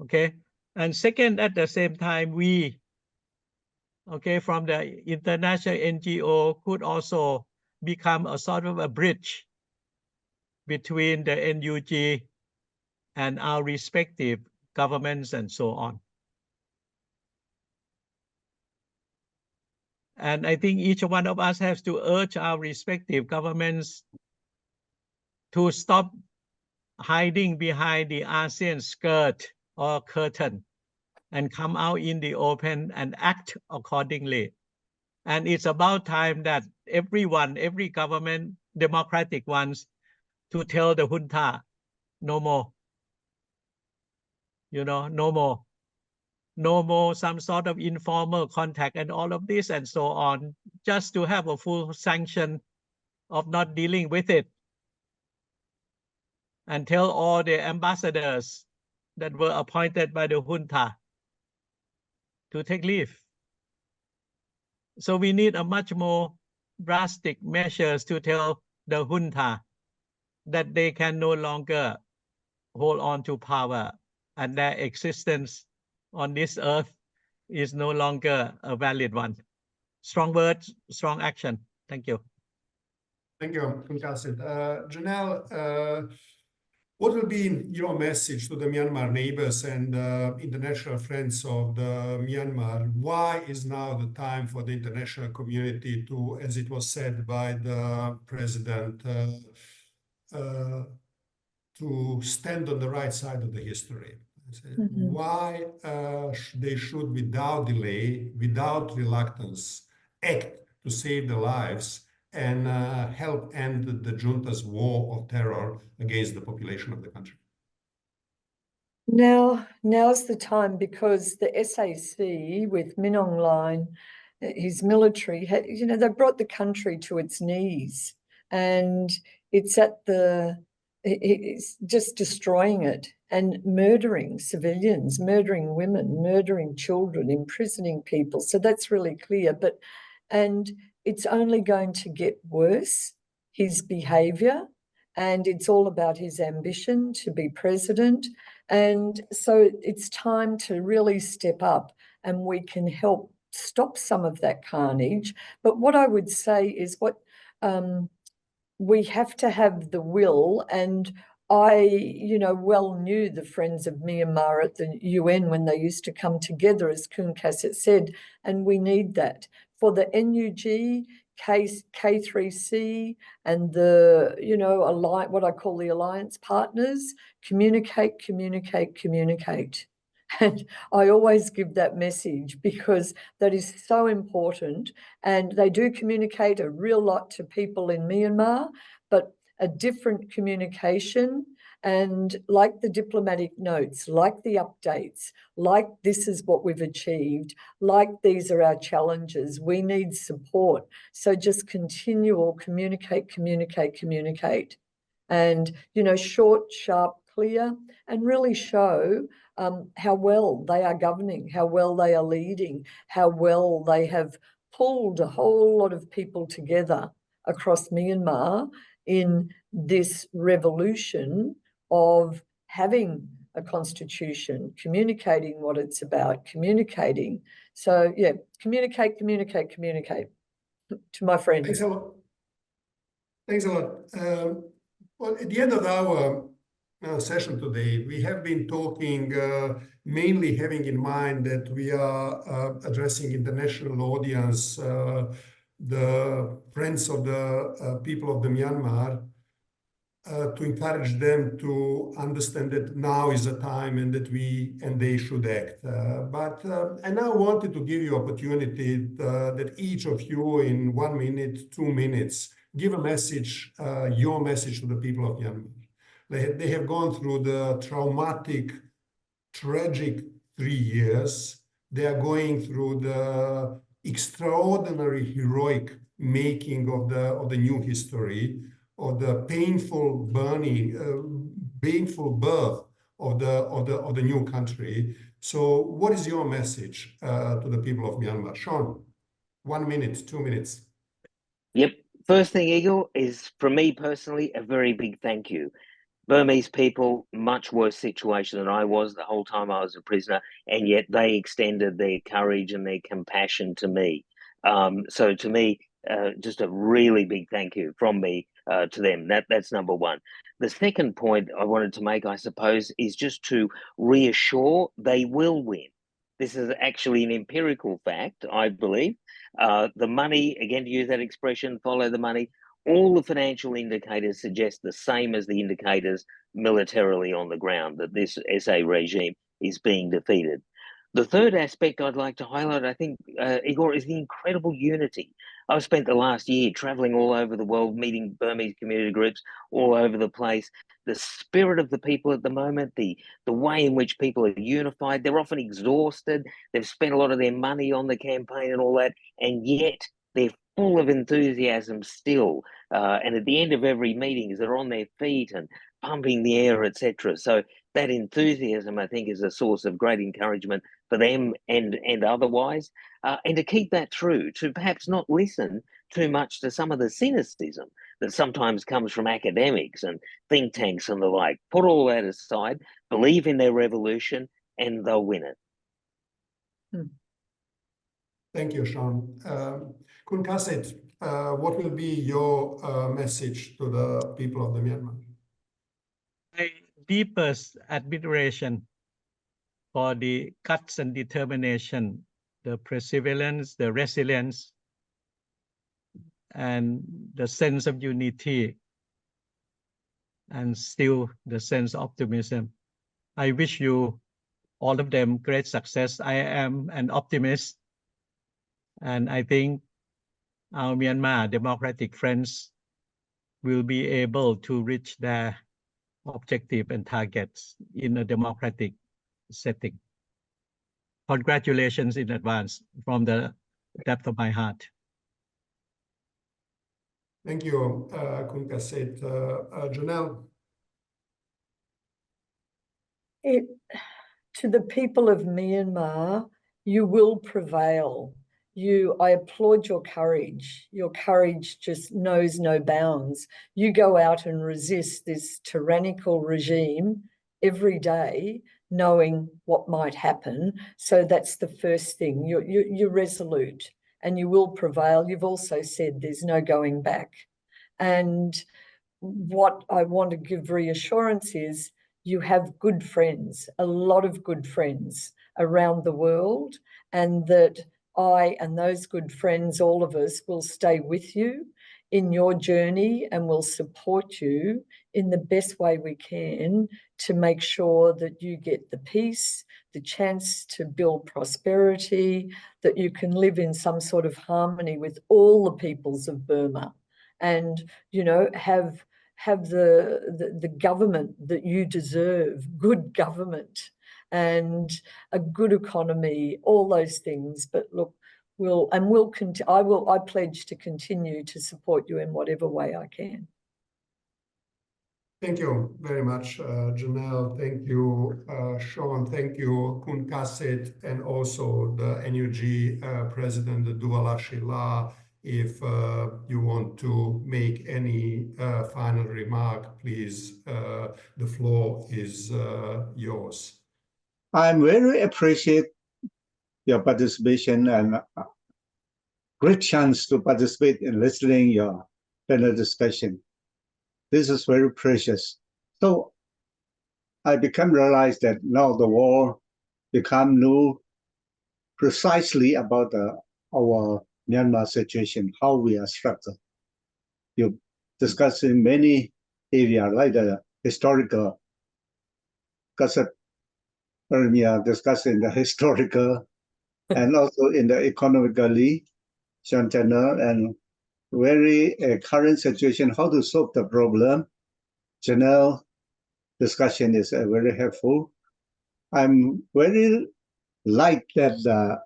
Okay. And second, at the same time, we, okay, from the international NGO could also become a sort of a bridge between the NUG and our respective governments and so on. And I think each one of us has to urge our respective governments to stop hiding behind the ASEAN skirt or curtain and come out in the open and act accordingly. And it's about time that everyone, every government, democratic ones, to tell the junta, no more. You know, no more. No more some sort of informal contact and all of this and so on, just to have a full sanction of not dealing with it. And tell all the ambassadors that were appointed by the junta to take leave. So we need a much more drastic measures to tell the junta that they can no longer hold on to power and their existence on this earth is no longer a valid one. Strong words, strong action. Thank you. Thank you, Kasit. Janelle, what will be your message to the Myanmar neighbors and international friends of the Myanmar? Why is now the time for the international community to, as it was said by the president, to stand on the right side of the history? Why they should, without delay, without reluctance, act to save the lives and help end the junta's war of terror against the population of the country? Now's the time, because the SAC with Min Aung Hlaing, his military, you know, they brought the country to its knees, and it's just destroying it and murdering civilians, murdering women, murdering children, imprisoning people. So that's really clear. And it's only going to get worse, his behavior, and it's all about his ambition to be president. And so it's time to really step up, and we can help stop some of that carnage. But what I would say is we have to have the will, and I, you know, well knew the Friends of Myanmar at the UN when they used to come together, as Kun Kasit said, and we need that. For the NUG, K3C, and the, you know, what I call the alliance partners, communicate, communicate, communicate. And I always give that message because that is so important. And they do communicate a real lot to people in Myanmar, but a different communication, and like the diplomatic notes, like the updates, like this is what we've achieved, like these are our challenges, we need support. So just continual communicate, communicate, communicate. And, you know, short, sharp, clear, and really show how well they are governing, how well they are leading, how well they have pulled a whole lot of people together across Myanmar in this revolution of having a constitution, communicating what it's about, communicating. So, yeah, communicate, communicate, communicate to my friends. Thanks a lot. Thanks a lot. Well, at the end of our session today, we have been talking mainly having in mind that we are addressing international audience, the friends of the people of the Myanmar, to encourage them to understand that now is the time and that they should act. But I now wanted to give you opportunity that each of you in 1 minute, 2 minutes, give a message, your message to the people of Myanmar. They have gone through the traumatic tragic 3 years. They are going through the extraordinary heroic making of the new history, of the painful birth of the new country. So what is your message to the people of Myanmar? Sean, 1 minute, 2 minutes. Yep. First thing, Igor, is from me personally, a very big thank you. Burmese people, much worse situation than I was the whole time I was a prisoner, and yet they extended their courage and their compassion to me. So to me, just a really big thank you from me to them. That's number one. The second point I wanted to make, I suppose, is just to reassure they will win. This is actually an empirical fact, I believe. The money, again, to use that expression, follow the money, all the financial indicators suggest the same as the indicators militarily on the ground, that this SA regime is being defeated. The third aspect I'd like to highlight, I think, Igor, is the incredible unity. I've spent the last year traveling all over the world, meeting Burmese community groups all over the place. The spirit of the people at the moment, the way in which people are unified, they're often exhausted. They've spent a lot of their money on the campaign and all that, and yet they're full of enthusiasm still. And at the end of every meeting, they're on their feet and pumping the air, etc. So that enthusiasm, I think, is a source of great encouragement for them and otherwise. And to keep that through, to perhaps not listen too much to some of the cynicism that sometimes comes from academics and think tanks and the like. Put all that aside, believe in their revolution, and they'll win it. Thank you, Sean. Kun Kasit, what will be your message to the people of the Myanmar? My deepest admiration for the guts and determination, the perseverance, the resilience, and the sense of unity, and still the sense of optimism. I wish you, all of them, great success. I am an optimist, and I think our Myanmar democratic friends will be able to reach their objective and targets in a democratic setting. Congratulations in advance from the depth of my heart. Thank you, Kun Kasit. Janelle? To the people of Myanmar, you will prevail. I applaud your courage. Your courage just knows no bounds. You go out and resist this tyrannical regime every day, knowing what might happen. So that's the first thing. You're resolute and you will prevail. You've also said there's no going back. And what I want to give reassurance is you have good friends, a lot of good friends around the world, and that I and those good friends, all of us, will stay with you in your journey and will support you in the best way we can to make sure that you get the peace, the chance to build prosperity, that you can live in some sort of harmony with all the peoples of Burma and, you know, have the government that you deserve, good government and a good economy, all those things. But look, I pledge to continue to support you in whatever way I can. Thank you very much, Janelle. Thank you, Sean. Thank you, Kun Kasit, and also the NUG President, Duwa Lashi. If you want to make any final remark, please, the floor is yours. I'm very appreciate your participation and great chance to participate in listening your panel discussion. This is very precious. So I become realize that now the war become new precisely about our Myanmar situation, how we are structured. You discuss in many areas like the historical, Kasit Piromya discussing the historical and also in the economically, Janelle, and very current situation, how to solve the problem. Janelle discussion is very helpful. I'm very like that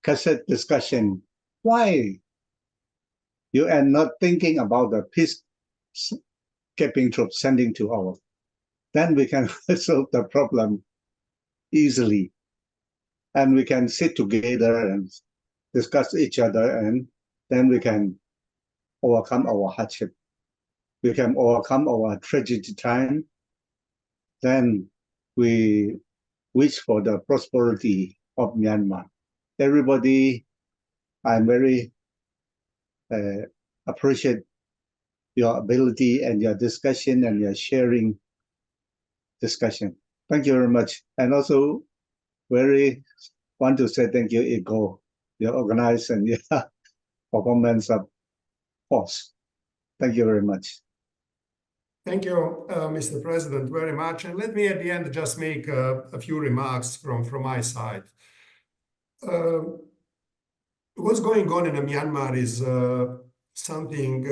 Kasit discussion. Why you are not thinking about the peacekeeping troops sending to our? Then we can solve the problem easily, and we can sit together and discuss each other, and then we can overcome our hardship. We can overcome our tragedy time. Then we wish for the prosperity of Myanmar. Everybody, I'm very appreciate your ability and your discussion and your sharing discussion. Thank you very much. And also very want to say thank you, Igor, your organization and your performance of force. Thank you very much. Thank you, Mr. President, very much. And let me at the end just make a few remarks from my side. What's going on in Myanmar is something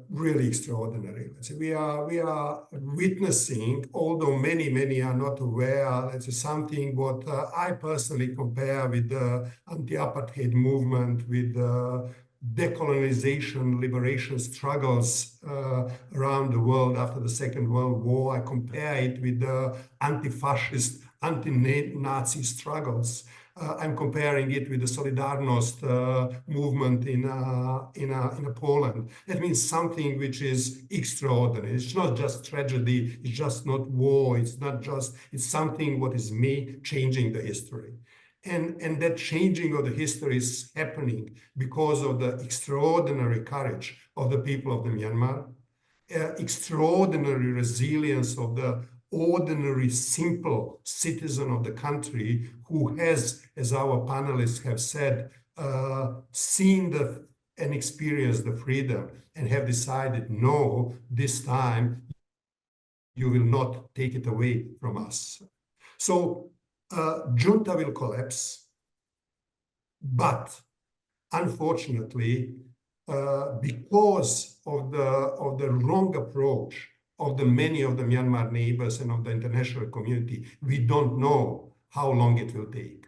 really extraordinary. Let's say we are witnessing, although many are not aware, let's say something what I personally compare with the anti-apartheid movement, with decolonization, liberation struggles around the world after the Second World War. I compare it with the anti-fascist, anti-Nazi struggles. I'm comparing it with the Solidarność movement in Poland. That means something which is extraordinary. It's not just tragedy. It's just not war. It's not just. It's something what is changing the history. And that changing of the history is happening because of the extraordinary courage of the people of the Myanmar, extraordinary resilience of the ordinary, simple citizen of the country who has, as our panelists have said, seen and experienced the freedom and have decided, no, this time you will not take it away from us. So junta will collapse, but unfortunately, because of the wrong approach of many of the Myanmar neighbors and of the international community, we don't know how long it will take.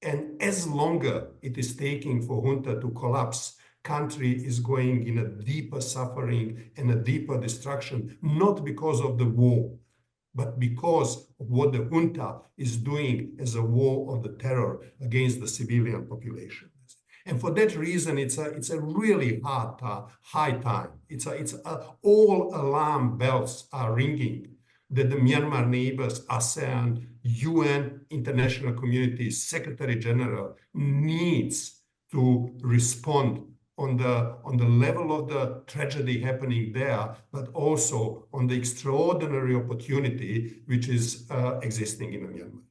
And as longer it is taking for junta to collapse, country is going in a deeper suffering and a deeper destruction, not because of the war, but because of what the junta is doing as a war of the terror against the civilian population. And for that reason, it's a really high time. All alarm bells are ringing that the Myanmar neighbors, ASEAN, UN, international community, Secretary General needs to respond on the level of the tragedy happening there, but also on the extraordinary opportunity which is existing in Myanmar.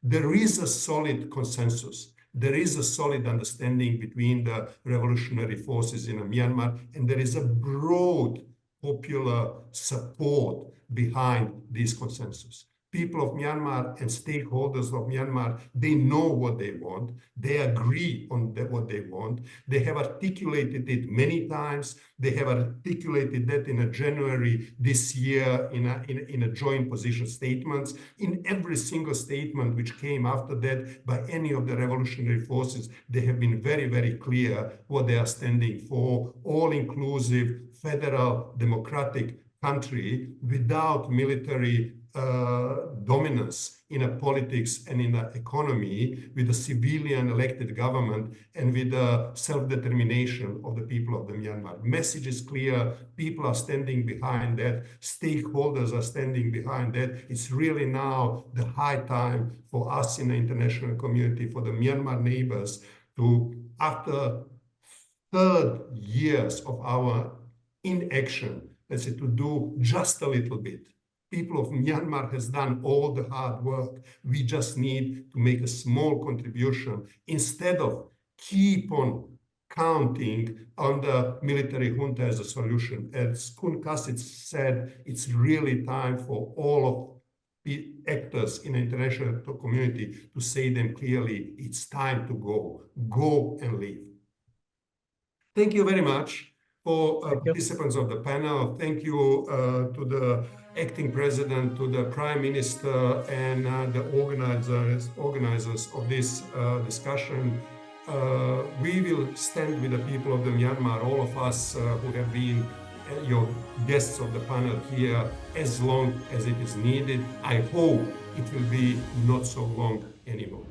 There is a solid consensus. There is a solid understanding between the revolutionary forces in Myanmar, and there is a broad popular support behind this consensus. People of Myanmar and stakeholders of Myanmar, they know what they want. They agree on what they want. They have articulated it many times. They have articulated that in January this year in a joint position statements. In every single statement which came after that by any of the revolutionary forces, they have been very, very clear what they are standing for: all-inclusive, federal, democratic country without military dominance in a politics and in the economy, with a civilian elected government and with the self-determination of the people of the Myanmar. Message is clear. People are standing behind that. Stakeholders are standing behind that. It's really now the high time for us in the international community, for the Myanmar neighbors to, after 3rd years of our inaction, let's say, to do just a little bit. People of Myanmar has done all the hard work. We just need to make a small contribution instead of keep on counting on the military junta as a solution. As Kun Kasit said, it's really time for all of the actors in the international community to say them clearly, it's time to go and leave. Thank you very much for participants of the panel. Thank you to the acting president, to the prime minister, and the organizers of this discussion. We will stand with the people of the Myanmar, all of us who have been your guests of the panel here, as long as it is needed. I hope it will be not so long anymore.